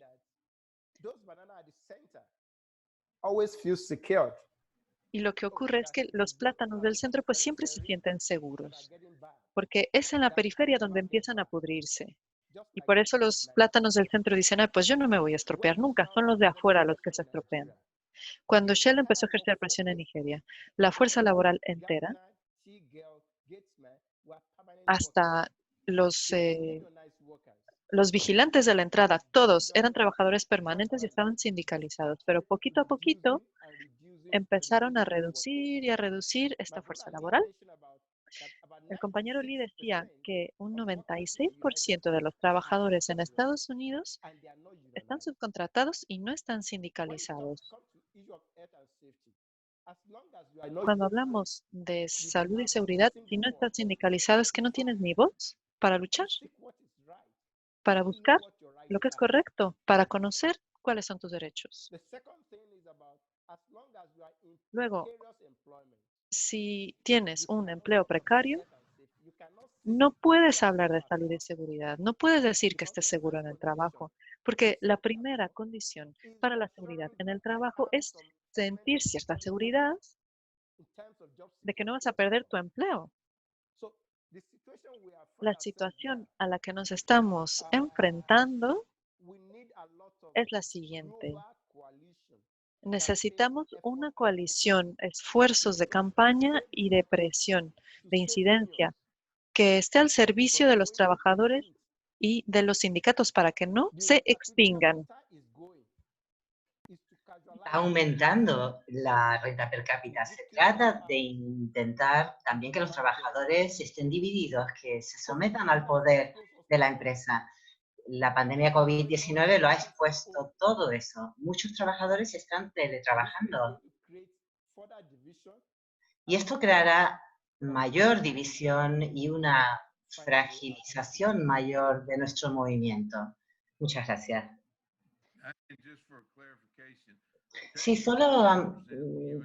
Y lo que ocurre es que los plátanos del centro pues siempre se sienten seguros, porque es en la periferia donde empiezan a pudrirse. Y por eso los plátanos del centro dicen, pues yo no me voy a estropear nunca, son los de afuera los que se estropean. Cuando Shell empezó a ejercer presión en Nigeria, la fuerza laboral entera, hasta los vigilantes de la entrada, todos eran trabajadores permanentes y estaban sindicalizados, pero poquito a poquito empezaron a reducir y a reducir esta fuerza laboral. El compañero Lee decía que un 96% de los trabajadores en Estados Unidos están subcontratados y no están sindicalizados. Cuando hablamos de salud y seguridad, si no estás sindicalizado es que no tienes ni voz para luchar, para buscar lo que es correcto, para conocer cuáles son tus derechos. Luego, si tienes un empleo precario, no puedes hablar de salud y seguridad, no puedes decir que estés seguro en el trabajo, porque la primera condición para la seguridad en el trabajo es sentir cierta seguridad de que no vas a perder tu empleo. La situación a la que nos estamos enfrentando es la siguiente. Necesitamos una coalición, esfuerzos de campaña y de presión, de incidencia, que esté al servicio de los trabajadores y de los sindicatos para que no se extingan. Está aumentando la renta per cápita. Se trata de intentar también que los trabajadores estén divididos, que se sometan al poder de la empresa. La pandemia COVID-19 lo ha expuesto todo eso. Muchos trabajadores están teletrabajando. Y esto creará mayor división y una fragilización mayor de nuestro movimiento. Muchas gracias. Sí, solo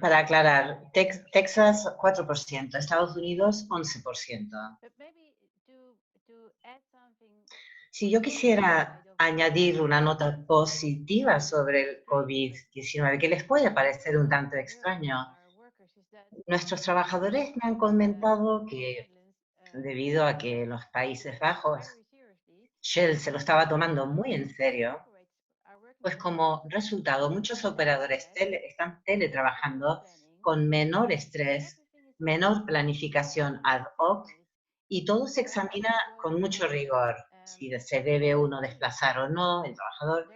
para aclarar, Texas 4%, Estados Unidos 11%. Si yo quisiera añadir una nota positiva sobre el COVID-19, que les puede parecer un tanto extraño, nuestros trabajadores me han comentado que debido a que los Países Bajos, Shell se lo estaba tomando muy en serio, pues como resultado muchos operadores están teletrabajando con menor estrés, menor planificación ad hoc y todo se examina con mucho rigor. si se debe uno desplazar o no, el trabajador.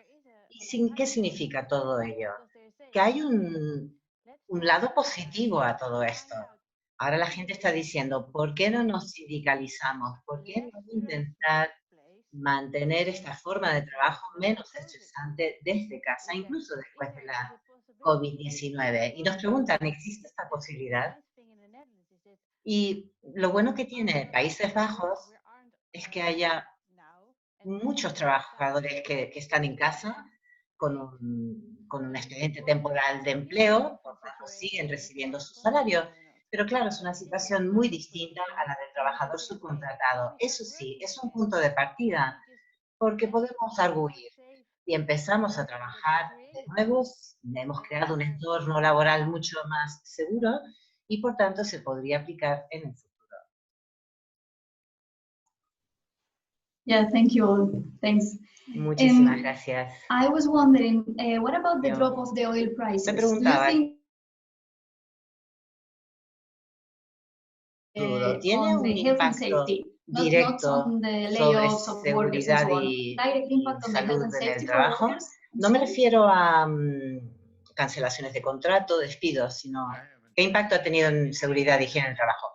¿Y qué significa todo ello? Que hay un lado positivo a todo esto. Ahora la gente está diciendo, ¿por qué no nos sindicalizamos? ¿Por qué no intentar mantener esta forma de trabajo menos estresante desde casa, incluso después de la COVID-19? Y nos preguntan, ¿existe esta posibilidad? Y lo bueno que tiene Países Bajos es que haya muchos trabajadores que están en casa con un expediente temporal de empleo, por tanto siguen recibiendo su salario, pero claro, es una situación muy distinta a la del trabajador subcontratado. Eso sí, es un punto de partida, porque podemos arguir y empezamos a trabajar de nuevo, hemos creado un entorno laboral mucho más seguro y por tanto se podría aplicar en el futuro. Yeah, thank you all. Thanks. Muchísimas gracias. I was wondering, what about the drop of the oil prices? Me preguntaba, ¿tiene un impacto directo sobre seguridad y salud en el trabajo? No me refiero a cancelaciones de contrato, despidos, sino ¿qué impacto ha tenido en seguridad y higiene en el trabajo?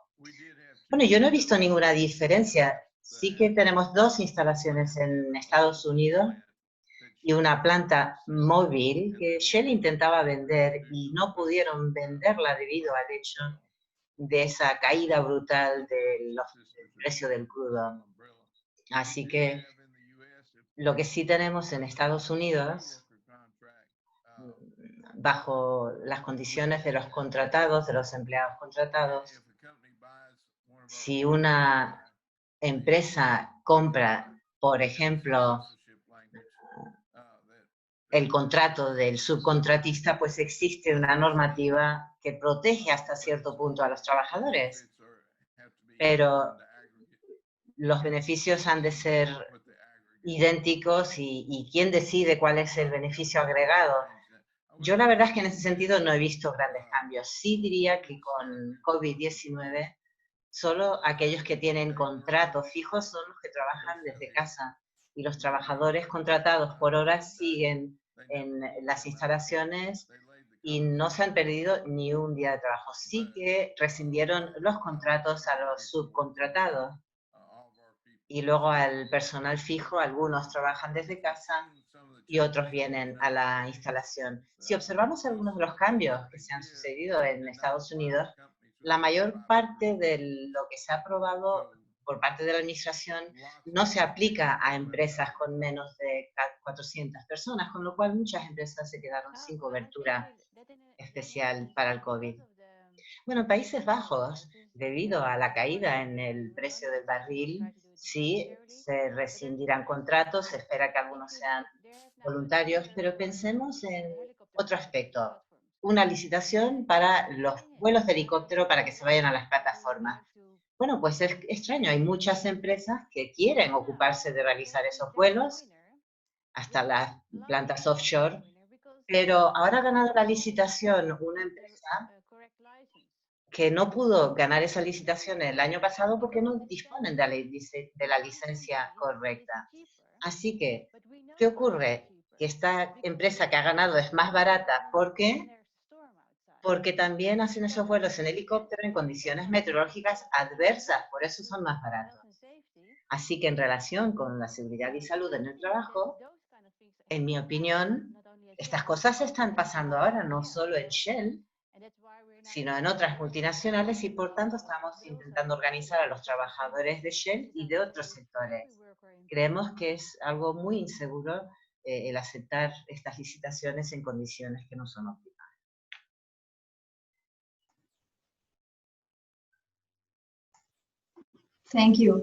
Bueno, yo no he visto ninguna diferencia. Sí que tenemos 2 instalaciones en Estados Unidos y una planta móvil que Shell intentaba vender y no pudieron venderla debido al hecho de esa caída brutal del precio del crudo. Así que lo que sí tenemos en Estados Unidos, bajo las condiciones de los contratados, de los empleados contratados, si una empresa compra, por ejemplo, el contrato del subcontratista, pues existe una normativa que protege hasta cierto punto a los trabajadores. Pero los beneficios han de ser idénticos y quién decide cuál es el beneficio agregado. Yo la verdad es que en ese sentido no he visto grandes cambios. Sí diría que con COVID-19 solo aquellos que tienen contratos fijos son los que trabajan desde casa y los trabajadores contratados por horas siguen en las instalaciones y no se han perdido ni un día de trabajo. Sí que rescindieron los contratos a los subcontratados y luego al personal fijo, algunos trabajan desde casa y otros vienen a la instalación. Si observamos algunos de los cambios que se han sucedido en Estados Unidos, la mayor parte de lo que se ha aprobado por parte de la administración no se aplica a empresas con menos de 400 personas, con lo cual muchas empresas se quedaron sin cobertura especial para el COVID. Bueno, en Países Bajos, debido a la caída en el precio del barril, sí se rescindirán contratos, se espera que algunos sean voluntarios, pero pensemos en otro aspecto. Una licitación para los vuelos de helicóptero para que se vayan a las plataformas. Bueno, pues es extraño, hay muchas empresas que quieren ocuparse de realizar esos vuelos, hasta las plantas offshore, pero ahora ha ganado la licitación una empresa que no pudo ganar esa licitación el año pasado porque no disponen de la licencia correcta. Así que, ¿qué ocurre? Que esta empresa que ha ganado es más barata. ¿Por qué? Porque también hacen esos vuelos en helicóptero en condiciones meteorológicas adversas, por eso son más baratos. Así que en relación con la seguridad y salud en el trabajo, en mi opinión, estas cosas están pasando ahora, no solo en Shell, sino en otras multinacionales y por tanto estamos intentando organizar a los trabajadores de Shell y de otros sectores. Creemos que es algo muy inseguro el aceptar estas licitaciones en condiciones que no son óptimas. Thank you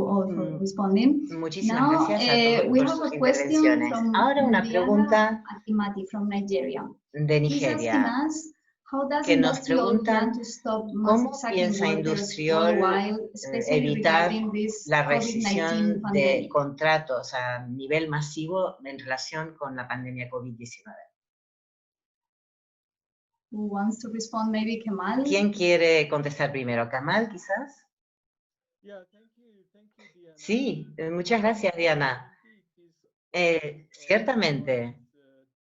all for responding. Muchísimas gracias a todos por sus intervenciones. Ahora una pregunta de Nigeria, que nos preguntan cómo piensa Industrial evitar la rescisión de contratos a nivel masivo en relación con la pandemia COVID-19. ¿Quién quiere contestar primero? ¿Kamal, quizás? Sí, muchas gracias, Diana. Ciertamente,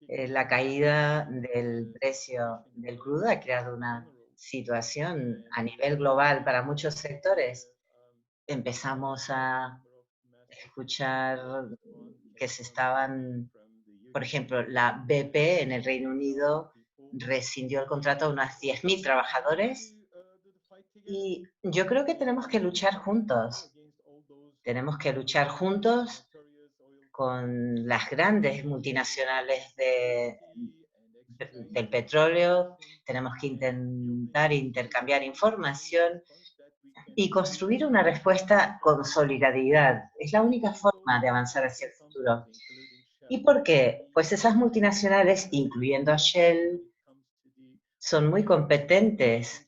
la caída del precio del crudo ha creado una situación a nivel global para muchos sectores. Empezamos a escuchar que se estaban, por ejemplo, la BP en el Reino Unido rescindió el contrato a unos 10.000 trabajadores y yo creo que tenemos que luchar juntos. Tenemos que luchar juntos con las grandes multinacionales del petróleo, tenemos que intentar intercambiar información y construir una respuesta con solidaridad. Es la única forma de avanzar hacia el futuro. ¿Y por qué? Pues esas multinacionales, incluyendo a Shell, son muy competentes,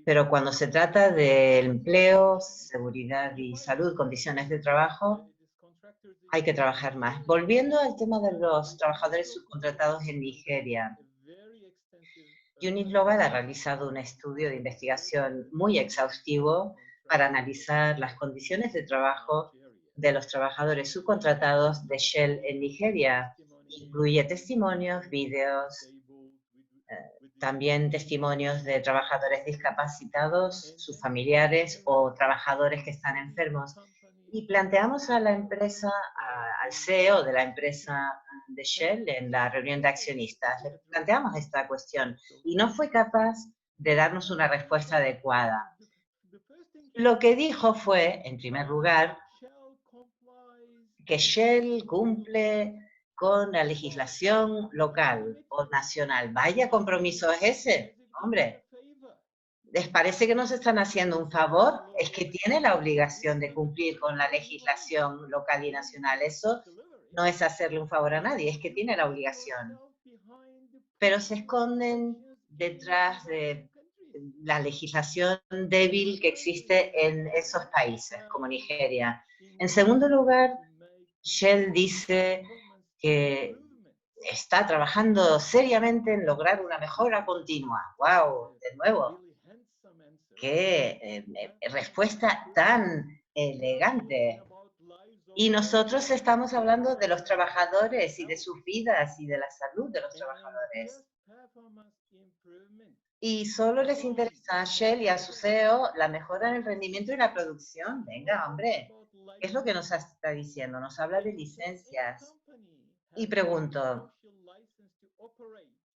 pero cuando se trata de empleo, seguridad y salud, condiciones de trabajo, hay que trabajar más. Volviendo al tema de los trabajadores subcontratados en Nigeria, Unit Global ha realizado un estudio de investigación muy exhaustivo para analizar las condiciones de trabajo de los trabajadores subcontratados de Shell en Nigeria. Incluye testimonios, vídeos, también testimonios de trabajadores discapacitados, sus familiares o trabajadores que están enfermos. Y planteamos a la empresa, al CEO de la empresa de Shell en la reunión de accionistas, le planteamos esta cuestión y no fue capaz de darnos una respuesta adecuada. Lo que dijo fue, en primer lugar, que Shell cumple con la legislación local o nacional. Vaya compromiso es ese, hombre. ¿Les parece que nos están haciendo un favor? Es que tiene la obligación de cumplir con la legislación local y nacional. Eso no es hacerle un favor a nadie, es que tiene la obligación. Pero se esconden detrás de la legislación débil que existe en esos países, como Nigeria. En segundo lugar, Shell dice que está trabajando seriamente en lograr una mejora continua. ¡Wow! De nuevo, qué respuesta tan elegante. Y nosotros estamos hablando de los trabajadores y de sus vidas y de la salud de los trabajadores. Y solo les interesa a Shell y a su CEO la mejora en el rendimiento y la producción. Venga, hombre, ¿qué es lo que nos está diciendo? Nos habla de licencias. Y pregunto,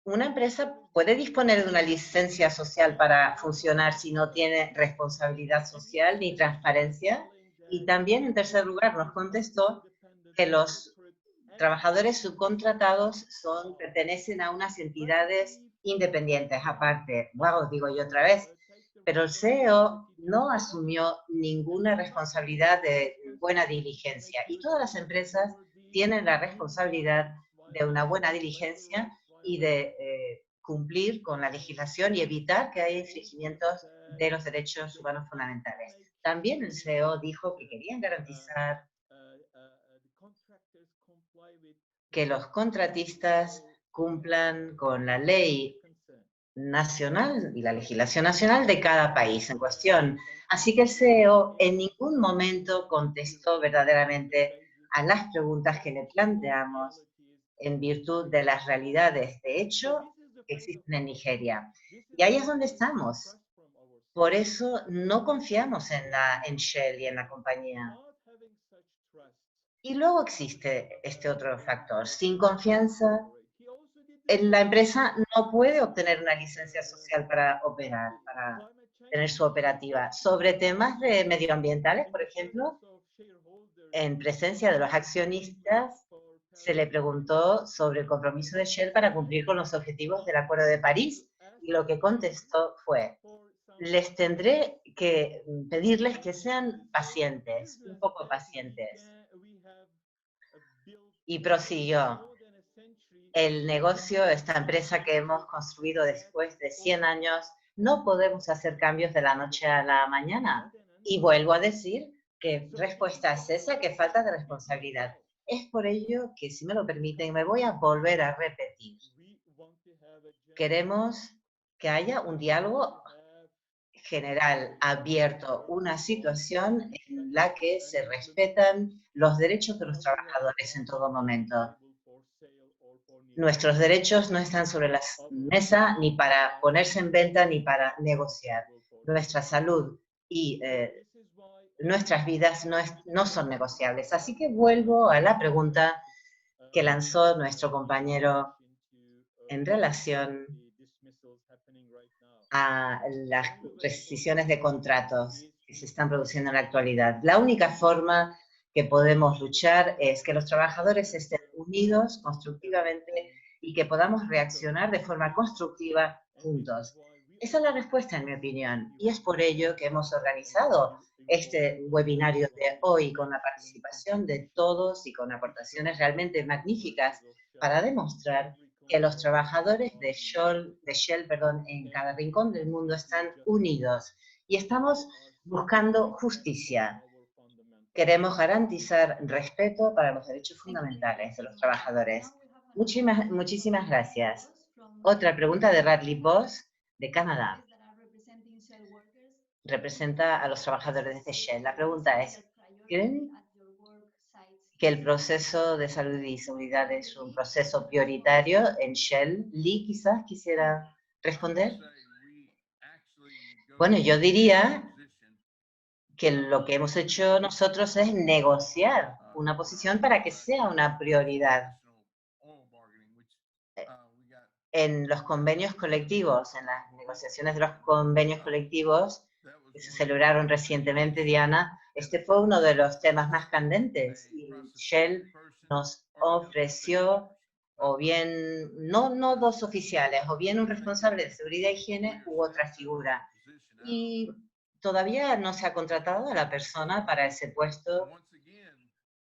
¿una empresa puede disponer de una licencia social para funcionar si no tiene responsabilidad social ni transparencia? Y también, en tercer lugar, nos contestó que los trabajadores subcontratados pertenecen a unas entidades independientes, aparte. Wow, digo yo otra vez. Pero el CEO no asumió ninguna responsabilidad de buena diligencia. Y todas las empresas tienen la responsabilidad de una buena diligencia y de cumplir con la legislación y evitar que haya infringimientos de los derechos humanos fundamentales. También el CEO dijo que querían garantizar que los contratistas cumplan con la ley nacional y la legislación nacional de cada país en cuestión. Así que el CEO en ningún momento contestó verdaderamente a las preguntas que le planteamos en virtud de las realidades de hecho que existen en Nigeria. Y ahí es donde estamos. Por eso no confiamos en Shell y en la compañía. Y luego existe este otro factor. Sin confianza, la empresa no puede obtener una licencia social para operar, para tener su operativa. Sobre temas de medioambientales, por ejemplo, en presencia de los accionistas, se le preguntó sobre el compromiso de Shell para cumplir con los objetivos del Acuerdo de París y lo que contestó fue: les tendré que pedirles que sean pacientes, un poco pacientes. Y prosiguió: el negocio, esta empresa que hemos construido después de 100 años, no podemos hacer cambios de la noche a la mañana. Y vuelvo a decir que respuesta es esa, que falta de responsabilidad. Es por ello que, si me lo permiten, me voy a volver a repetir. Queremos que haya un diálogo general ha abierto una situación en la que se respetan los derechos de los trabajadores en todo momento. Nuestros derechos no están sobre la mesa ni para ponerse en venta ni para negociar. Nuestra salud y nuestras vidas no son negociables. Así que vuelvo a la pregunta que lanzó nuestro compañero en relación a las rescisiones de contratos que se están produciendo en la actualidad. La única forma que podemos luchar es que los trabajadores estén unidos constructivamente y que podamos reaccionar de forma constructiva juntos. Esa es la respuesta, en mi opinión, y es por ello que hemos organizado este webinario de hoy con la participación de todos y con aportaciones realmente magníficas para demostrar que los trabajadores de Shell, en cada rincón del mundo están unidos y estamos buscando justicia. Queremos garantizar respeto para los derechos fundamentales de los trabajadores. Muchísimas gracias. Otra pregunta de Radley Boss, de Canadá. Representa a los trabajadores de Shell. La pregunta es, ¿creen que el proceso de salud y seguridad es un proceso prioritario en Shell? Lee quizás quisiera responder. Bueno, yo diría que lo que hemos hecho nosotros es negociar una posición para que sea una prioridad. En los convenios colectivos, en las negociaciones de los convenios colectivos que se celebraron recientemente, Diana, este fue uno de los temas más candentes y Shell nos ofreció o bien, no dos oficiales, o bien un responsable de seguridad e higiene u otra figura. Y todavía no se ha contratado a la persona para ese puesto,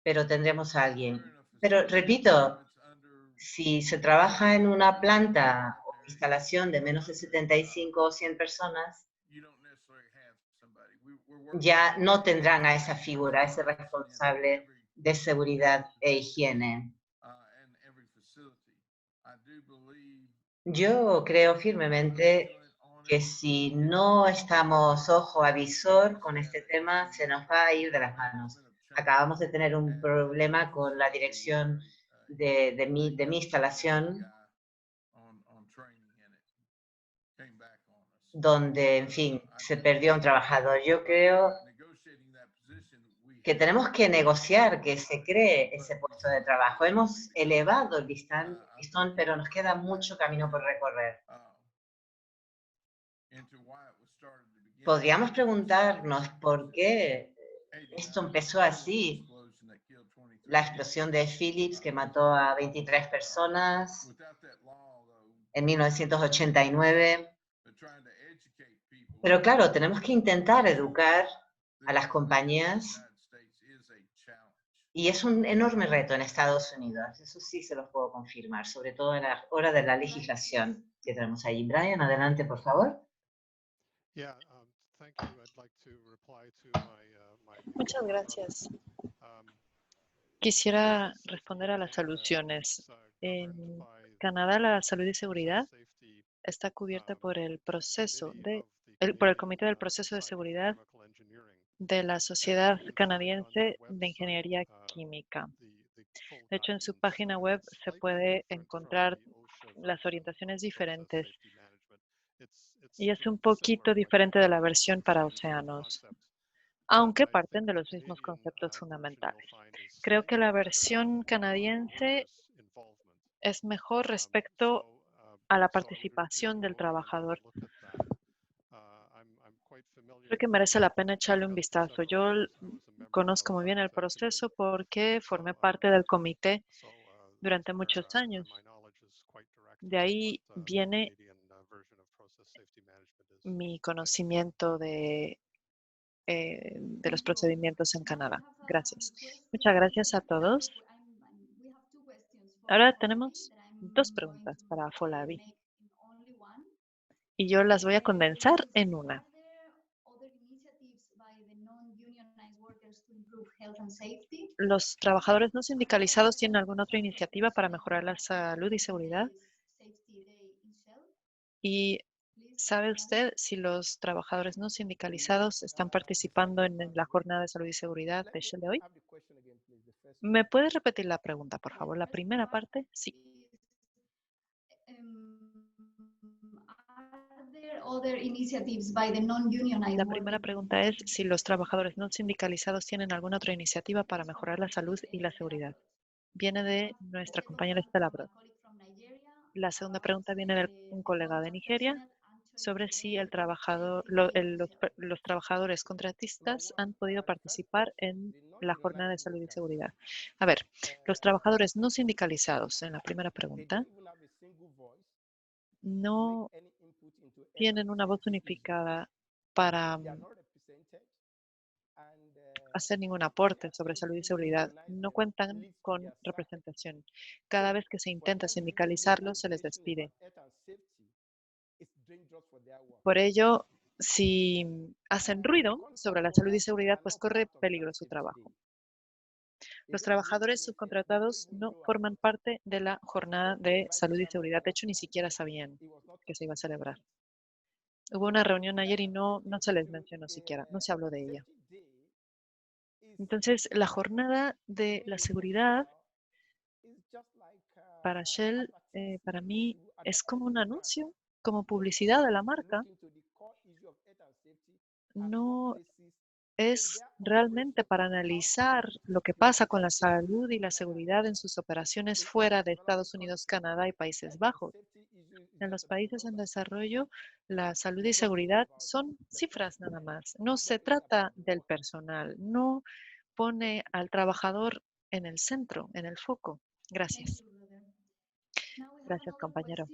pero tendremos a alguien. Pero repito, si se trabaja en una planta o instalación de menos de 75 o 100 personas, ya no tendrán a esa figura, a ese responsable de seguridad e higiene. Yo creo firmemente que si no estamos ojo a visor con este tema, se nos va a ir de las manos. Acabamos de tener un problema con la dirección de mi instalación, donde, en fin, se perdió un trabajador. Yo creo que tenemos que negociar que se cree ese puesto de trabajo. Hemos elevado el listón, pero nos queda mucho camino por recorrer. Podríamos preguntarnos por qué esto empezó así. La explosión de Philips que mató a 23 personas en 1989. Pero claro, tenemos que intentar educar a las compañías y es un enorme reto en Estados Unidos. Eso sí se los puedo confirmar, sobre todo en la hora de la legislación que tenemos ahí. Brian, adelante, por favor. Muchas gracias. Quisiera responder a las soluciones. En Canadá, la salud y seguridad está cubierta por el por el Comité del Proceso de Seguridad de la Sociedad Canadiense de Ingeniería Química. De hecho, en su página web se puede encontrar las orientaciones diferentes y es un poquito diferente de la versión para océanos, aunque parten de los mismos conceptos fundamentales. Creo que la versión canadiense es mejor respecto a la participación del trabajador. Creo que merece la pena echarle un vistazo. Yo conozco muy bien el proceso porque formé parte del comité durante muchos años. De ahí viene mi conocimiento de los procedimientos en Canadá. Gracias. Muchas gracias a todos. Ahora tenemos dos preguntas para Folavi y yo las voy a condensar en una. ¿Los trabajadores no sindicalizados tienen alguna otra iniciativa para mejorar la salud y seguridad? Y ¿Sabe usted si los trabajadores no sindicalizados están participando en la jornada de salud y seguridad de Shell de hoy? ¿Me puede repetir la pregunta, por favor? La primera parte, sí. Are there other initiatives by the non-unionized La primera workers? pregunta es si los trabajadores no sindicalizados tienen alguna otra iniciativa para mejorar la salud y la seguridad. Viene de nuestra compañera Estela Brod. La segunda pregunta viene de un colega de Nigeria sobre si los trabajadores contratistas han podido participar en la jornada de salud y seguridad. A ver, los trabajadores no sindicalizados, en la primera pregunta, no tienen una voz unificada para hacer ningún aporte sobre salud y seguridad. No cuentan con representación. Cada vez que se intenta sindicalizarlos, se les despide. Por ello, si hacen ruido sobre la salud y seguridad, pues corre peligro su trabajo. Los trabajadores subcontratados no forman parte de la jornada de salud y seguridad. De hecho, ni siquiera sabían que se iba a celebrar. Hubo una reunión ayer y no se les mencionó siquiera, no se habló de ella. Entonces, la jornada de la seguridad para Shell, para mí, es como un anuncio, como publicidad de la marca. No es realmente para analizar lo que pasa con la salud y la seguridad en sus operaciones fuera de Estados Unidos, Canadá y Países Bajos. En los países en desarrollo, la salud y seguridad son cifras nada más. No se trata del personal, no pone al trabajador en el centro, en el foco. Gracias. Gracias, compañero.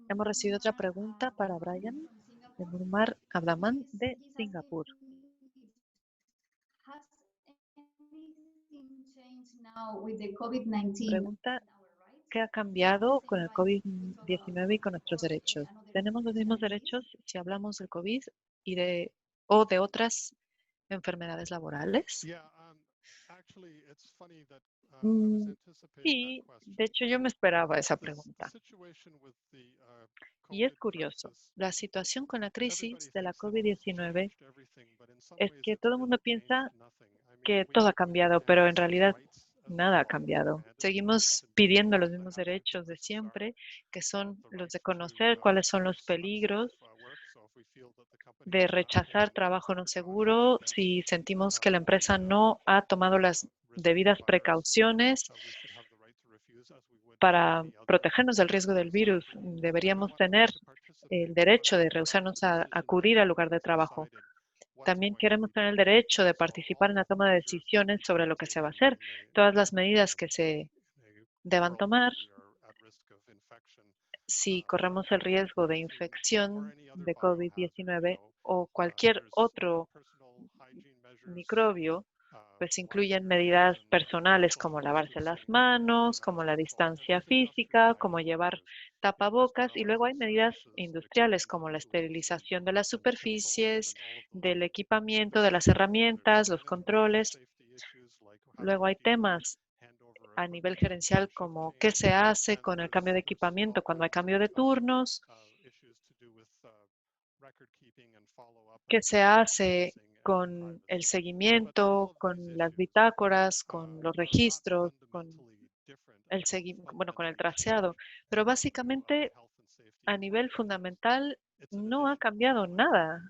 Hemos recibido otra pregunta para Brian de Murmar Abdaman de Singapur. Pregunta, ¿qué ha cambiado con el COVID-19 y con nuestros derechos? ¿Tenemos los mismos derechos si hablamos del COVID o de otras enfermedades laborales? Sí, de hecho yo me esperaba esa pregunta. Y es curioso, la situación con la crisis de la COVID-19 es que todo el mundo piensa que todo ha cambiado, pero en realidad nada ha cambiado. Seguimos pidiendo los mismos derechos de siempre, que son los de conocer cuáles son los peligros, de rechazar trabajo no seguro si sentimos que la empresa no ha tomado las debidas precauciones para protegernos del riesgo del virus. Deberíamos tener el derecho de rehusarnos a acudir al lugar de trabajo. También queremos tener el derecho de participar en la toma de decisiones sobre lo que se va a hacer. Todas las medidas que se deban tomar si corremos el riesgo de infección de COVID-19 o cualquier otro microbio, pues incluyen medidas personales como lavarse las manos, como la distancia física, como llevar tapabocas y luego hay medidas industriales como la esterilización de las superficies, del equipamiento, de las herramientas, los controles. Luego hay temas a nivel gerencial como qué se hace con el cambio de equipamiento cuando hay cambio de turnos, qué se hace con el seguimiento, con las bitácoras, con los registros, con con el traseado. Pero básicamente, a nivel fundamental, no ha cambiado nada.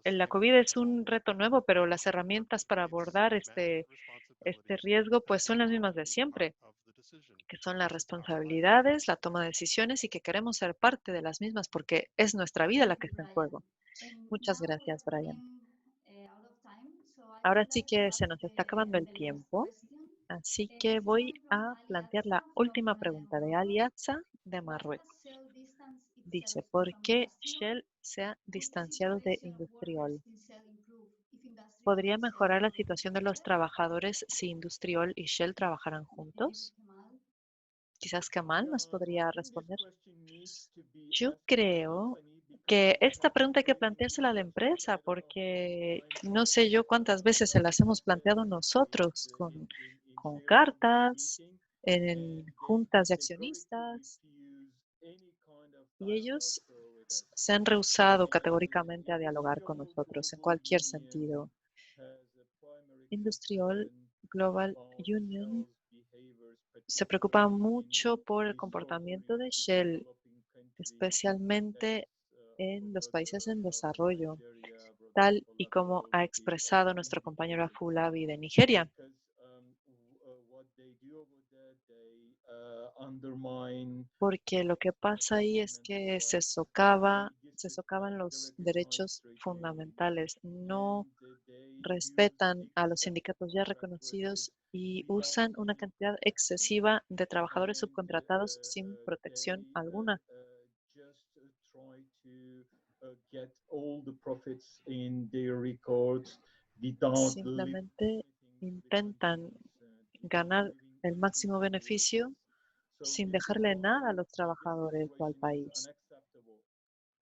La COVID es un reto nuevo, pero las herramientas para abordar este riesgo pues son las mismas de siempre, que son las responsabilidades, la toma de decisiones y que queremos ser parte de las mismas porque es nuestra vida la que está en juego. Muchas gracias, Brian. Ahora sí que se nos está acabando el tiempo, así que voy a plantear la última pregunta de Aliatza de Marruecos. Dice, ¿por qué Shell se ha distanciado de Industriol? ¿Podría mejorar la situación de los trabajadores si Industriol y Shell trabajaran juntos? Quizás Kamal nos podría responder. Yo creo que esta pregunta hay que planteársela a la empresa porque no sé yo cuántas veces se las hemos planteado nosotros con cartas, en juntas de accionistas. Y ellos se han rehusado categóricamente a dialogar con nosotros en cualquier sentido. Industrial Global Union se preocupa mucho por el comportamiento de Shell, especialmente en los países en desarrollo, tal y como ha expresado nuestro compañero Afolabi de Nigeria. Porque lo que pasa ahí es que se socavan los derechos fundamentales, no respetan a los sindicatos ya reconocidos y usan una cantidad excesiva de trabajadores subcontratados sin protección alguna. Simplemente intentan ganar el máximo beneficio sin dejarle nada a los trabajadores o al país.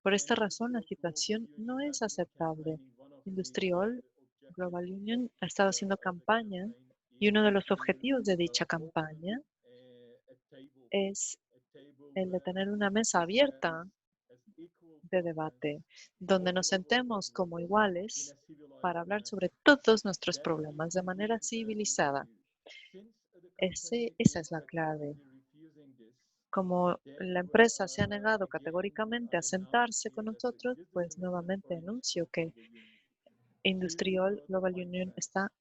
Por esta razón, la situación no es aceptable. Industrial Global Union ha estado haciendo campaña y uno de los objetivos de dicha campaña es el de tener una mesa abierta de debate donde nos sentemos como iguales para hablar sobre todos nuestros problemas de manera civilizada. Esa es la clave. Como la empresa se ha negado categóricamente a sentarse con nosotros, pues nuevamente anuncio que Industrial Global Union está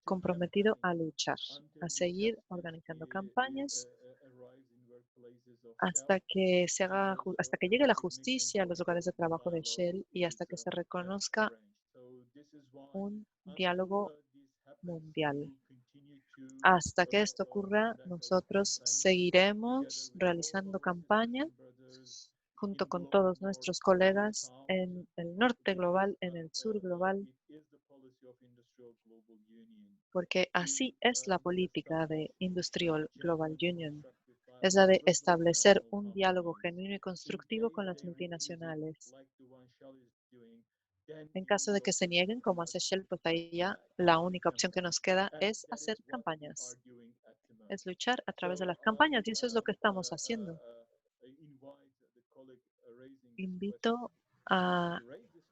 comprometido a luchar, a seguir organizando campañas hasta que hasta que llegue la justicia a los lugares de trabajo de Shell y hasta que se reconozca un diálogo mundial. Hasta que esto ocurra, nosotros seguiremos realizando campaña junto con todos nuestros colegas en el norte global, en el sur global, porque así es la política de Industrial Global Union. Es la de establecer un diálogo genuino y constructivo con las multinacionales. En caso de que se nieguen, como hace Shell, pues ahí ya la única opción que nos queda es hacer campañas. Es luchar a través de las campañas y eso es lo que estamos haciendo. Invito a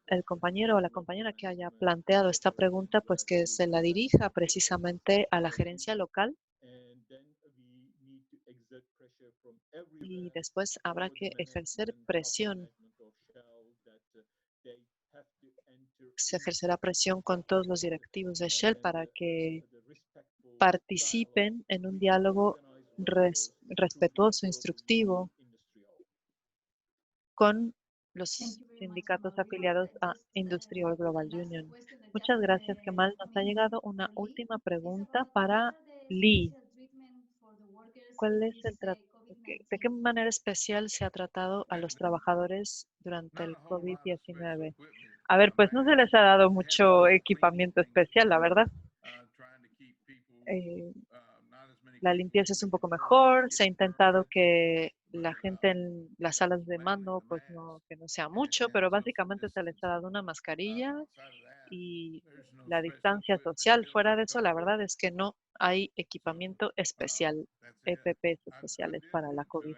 el compañero o la compañera que haya planteado esta pregunta, pues que se la dirija precisamente a la gerencia local y después habrá que ejercer presión. Se ejercerá presión con todos los directivos de Shell para que participen en un diálogo respetuoso, instructivo con los sindicatos afiliados a Industrial Global Union. Muchas gracias, Kemal. Nos ha llegado una última pregunta para Lee. ¿Cuál es ¿De qué manera especial se ha tratado a los trabajadores durante el COVID-19? A ver, pues no se les ha dado mucho equipamiento especial, la verdad. La limpieza es un poco mejor, se ha intentado que la gente en las salas de mando, pues que no sea mucho, pero básicamente se les ha dado una mascarilla y la distancia social. Fuera de eso, la verdad es que no hay equipamiento especial, EPPs especiales para la COVID.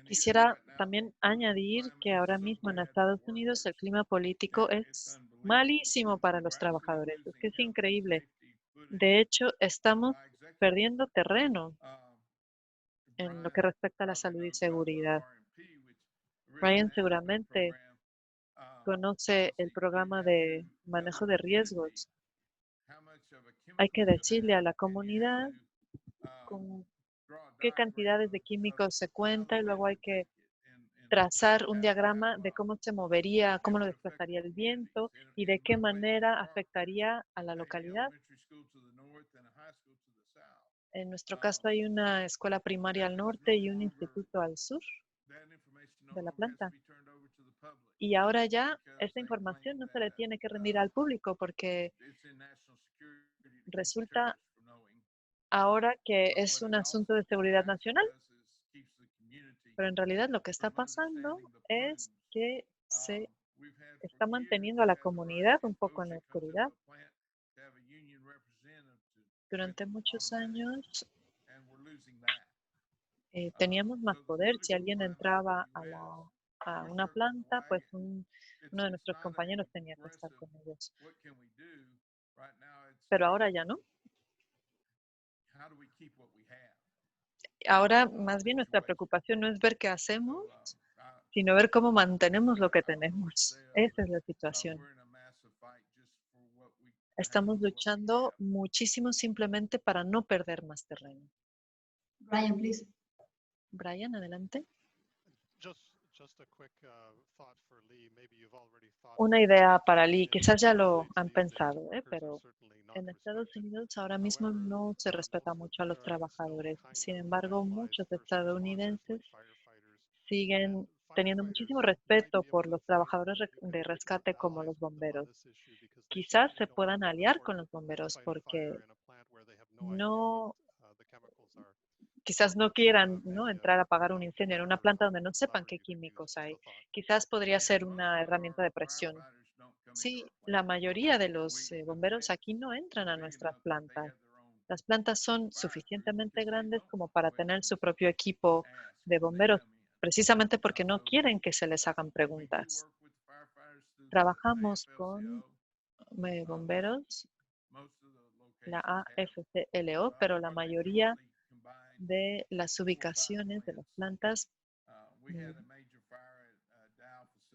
Quisiera también añadir que ahora mismo en Estados Unidos el clima político es malísimo para los trabajadores. Es que es increíble. De hecho, estamos perdiendo terreno en lo que respecta a la salud y seguridad. Ryan seguramente conoce el programa de manejo de riesgos. Hay que decirle a la comunidad con qué cantidades de químicos se cuenta y luego hay que trazar un diagrama de cómo se movería, cómo lo desplazaría el viento y de qué manera afectaría a la localidad. En nuestro caso hay una escuela primaria al norte y un instituto al sur de la planta. Y ahora ya esta información no se le tiene que rendir al público porque resulta ahora que es un asunto de seguridad nacional. Pero en realidad lo que está pasando es que se está manteniendo a la comunidad un poco en la oscuridad. Durante muchos años teníamos más poder. Si alguien entraba a una planta, pues uno de nuestros compañeros tenía que estar con ellos. Pero ahora ya no. Ahora más bien nuestra preocupación no es ver qué hacemos, sino ver cómo mantenemos lo que tenemos. Esa es la situación. Estamos luchando muchísimo simplemente para no perder más terreno. Brian, please. Brian, adelante. Una idea para Lee, quizás ya lo han pensado, pero en Estados Unidos ahora mismo no se respeta mucho a los trabajadores. Sin embargo, muchos estadounidenses siguen teniendo muchísimo respeto por los trabajadores de rescate como los bomberos. Quizás se puedan aliar con los bomberos porque quizás no quieran, ¿no?, entrar a apagar un incendio en una planta donde no sepan qué químicos hay. Quizás podría ser una herramienta de presión. Sí, la mayoría de los bomberos aquí no entran a nuestras plantas. Las plantas son suficientemente grandes como para tener su propio equipo de bomberos, precisamente porque no quieren que se les hagan preguntas. Trabajamos con bomberos, la AFCLO, pero la mayoría de las ubicaciones de las plantas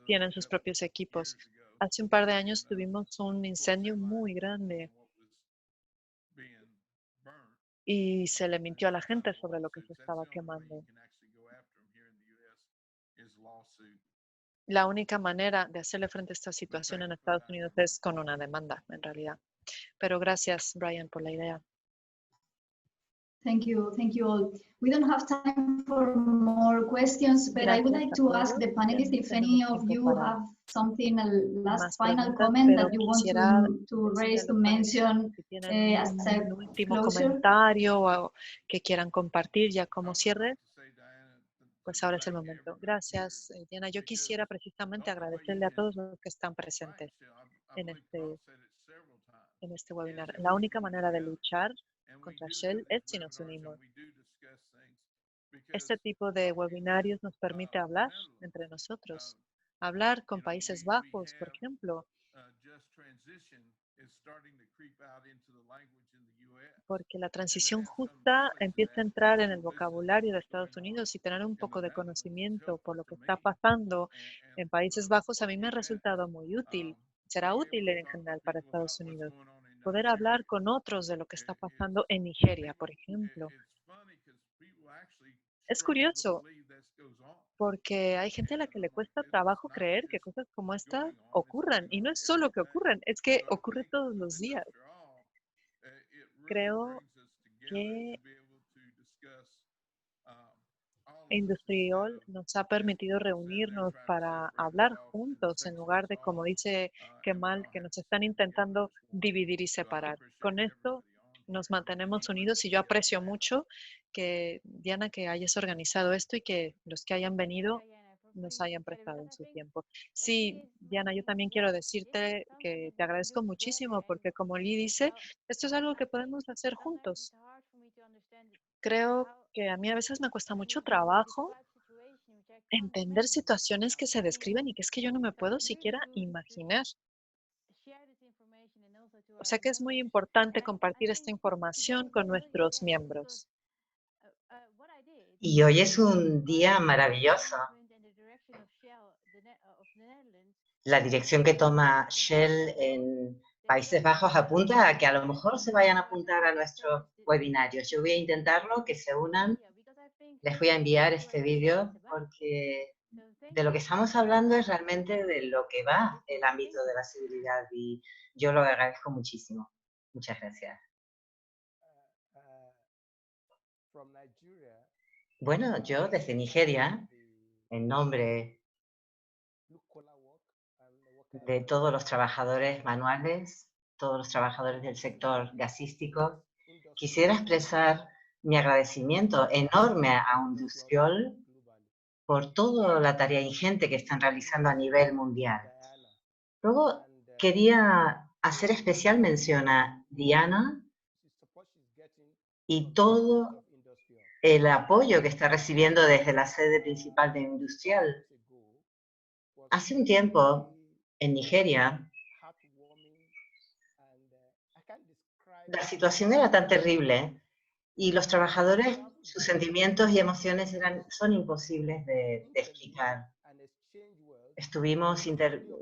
tienen sus propios equipos. Hace un par de años tuvimos un incendio muy grande y se le mintió a la gente sobre lo que se estaba quemando. La única manera de hacerle frente a esta situación en Estados Unidos es con una demanda, en realidad. Pero gracias, Brian, por la idea. Thank you all. We don't have time for more questions, but I would like to ask the panelists if any of you have something, a last final comment that you want to raise, to mention as a un último closure. comentario o que quieran compartir ya como cierre. Pues ahora es el momento. Gracias, Diana. Yo quisiera precisamente agradecerle a todos los que están presentes en este webinar. La única manera de luchar contra Shell es si nos unimos. Este tipo de webinarios nos permite hablar entre nosotros, hablar con Países Bajos, por ejemplo, porque la transición justa empieza a entrar en el vocabulario de Estados Unidos y tener un poco de conocimiento por lo que está pasando en Países Bajos a mí me ha resultado muy útil. Será útil en general para Estados Unidos. Poder hablar con otros de lo que está pasando en Nigeria, por ejemplo. Es curioso, porque hay gente a la que le cuesta trabajo creer que cosas como esta ocurran. Y no es solo que ocurran, es que ocurre todos los días. Creo que Industrial nos ha permitido reunirnos para hablar juntos en lugar de, como dice Kemal, que nos están intentando dividir y separar. Con esto nos mantenemos unidos y yo aprecio mucho que, Diana, que hayas organizado esto y que los que hayan venido nos hayan prestado en su tiempo. Sí, Diana, yo también quiero decirte que te agradezco muchísimo porque, como Lee dice, esto es algo que podemos hacer juntos. Creo que a mí a veces me cuesta mucho trabajo entender situaciones que se describen y que es que yo no me puedo siquiera imaginar. O sea que es muy importante compartir esta información con nuestros miembros. Y hoy es un día maravilloso. La dirección que toma Shell en Países Bajos apunta a que a lo mejor se vayan a apuntar a nuestros webinarios. Yo voy a intentarlo, que se unan. Les voy a enviar este vídeo porque de lo que estamos hablando es realmente de lo que va el ámbito de la seguridad y yo lo agradezco muchísimo. Muchas gracias. Bueno, yo desde Nigeria, en nombre de todos los trabajadores manuales, todos los trabajadores del sector gasístico, quisiera expresar mi agradecimiento enorme a Industrial por toda la tarea ingente que están realizando a nivel mundial. Luego quería hacer especial mención a Diana y todo el apoyo que está recibiendo desde la sede principal de Industrial. Hace un tiempo, en Nigeria, la situación era tan terrible y los trabajadores, sus sentimientos y emociones son imposibles de explicar. Estuvimos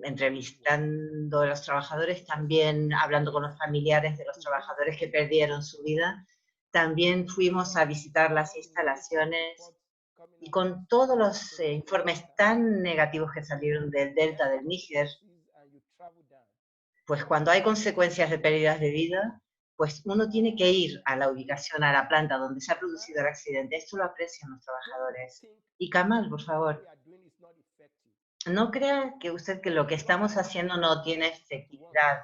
entrevistando a los trabajadores, también hablando con los familiares de los trabajadores que perdieron su vida. También fuimos a visitar las instalaciones y con todos los informes tan negativos que salieron del delta del Níger, pues cuando hay consecuencias de pérdidas de vida, pues uno tiene que ir a la ubicación, a la planta donde se ha producido el accidente. Esto lo aprecian los trabajadores. Y Kamal, por favor, no crea que usted que lo que estamos haciendo no tiene efectividad.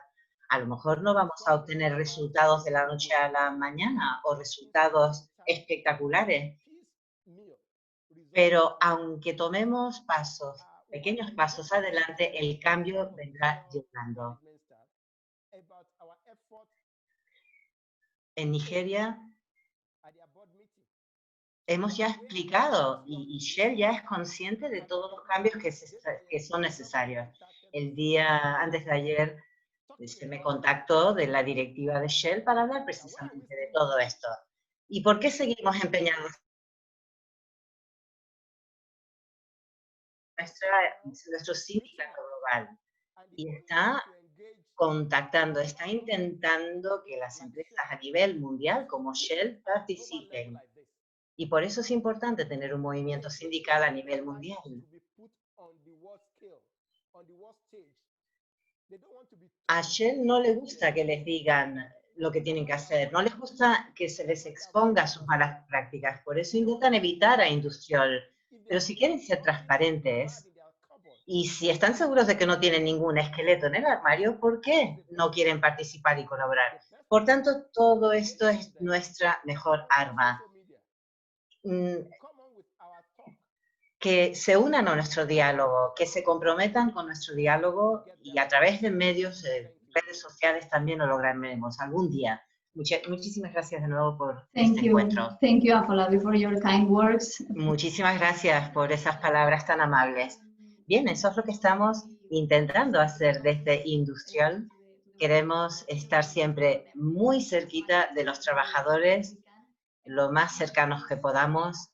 A lo mejor no vamos a obtener resultados de la noche a la mañana o resultados espectaculares, pero aunque tomemos pasos, pequeños pasos adelante, el cambio vendrá llegando. En Nigeria hemos ya explicado y Shell ya es consciente de todos los cambios que son necesarios. El día antes de ayer se me contactó de la directiva de Shell para hablar precisamente de todo esto. ¿Y por qué seguimos empeñados? Nuestro sindicato global y está contactando, está intentando que las empresas a nivel mundial como Shell participen. Y por eso es importante tener un movimiento sindical a nivel mundial. A Shell no le gusta que les digan lo que tienen que hacer, no les gusta que se les exponga sus malas prácticas, por eso intentan evitar a Industrial. Pero si quieren ser transparentes y si están seguros de que no tienen ningún esqueleto en el armario, ¿por qué no quieren participar y colaborar? Por tanto, todo esto es nuestra mejor arma. Que se unan a nuestro diálogo, que se comprometan con nuestro diálogo y a través de medios, redes sociales también lo lograremos algún día. Muchísimas gracias de nuevo por este encuentro. Thank you, Afolabi, for your kind words. Muchísimas gracias por esas palabras tan amables. Bien, eso es lo que estamos intentando hacer desde Industrial. Queremos estar siempre muy cerquita de los trabajadores, lo más cercanos que podamos,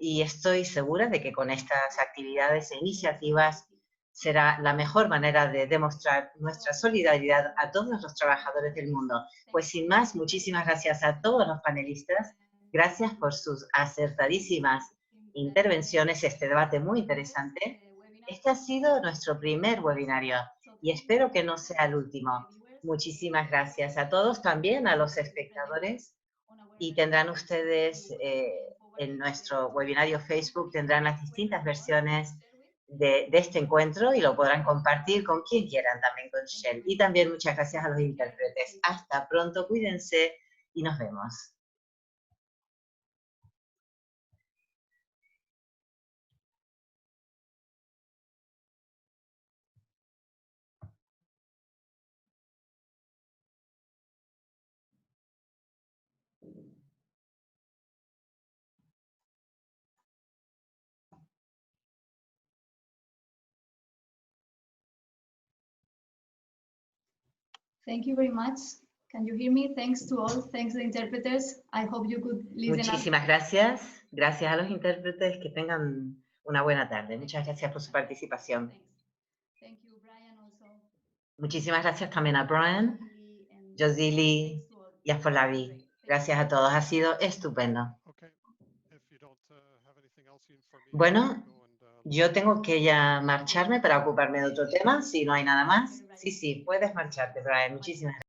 y estoy segura de que con estas actividades e iniciativas será la mejor manera de demostrar nuestra solidaridad a todos los trabajadores del mundo. Pues sin más, muchísimas gracias a todos los panelistas. Gracias por sus acertadísimas intervenciones, este debate muy interesante. Este ha sido nuestro primer webinario y espero que no sea el último. Muchísimas gracias a todos, también a los espectadores, y tendrán ustedes en nuestro webinario Facebook, tendrán las distintas versiones de este encuentro y lo podrán compartir con quien quieran, también con Shell. Y también muchas gracias a los intérpretes. Hasta pronto, cuídense y nos vemos. Thank you very much. Can you hear me? Thanks to all. Thanks to the interpreters. I hope you could listen. Muchísimas gracias. Gracias a los intérpretes. Que tengan una buena tarde. Muchas gracias por su participación. Thank you, Brian, also. Muchísimas gracias también a Brian, Josili y a Folavi. Gracias a todos. Ha sido estupendo. Bueno, yo tengo que ya marcharme para ocuparme de otro tema, si no hay nada más. Sí, puedes marcharte, Brian. Muchísimas gracias.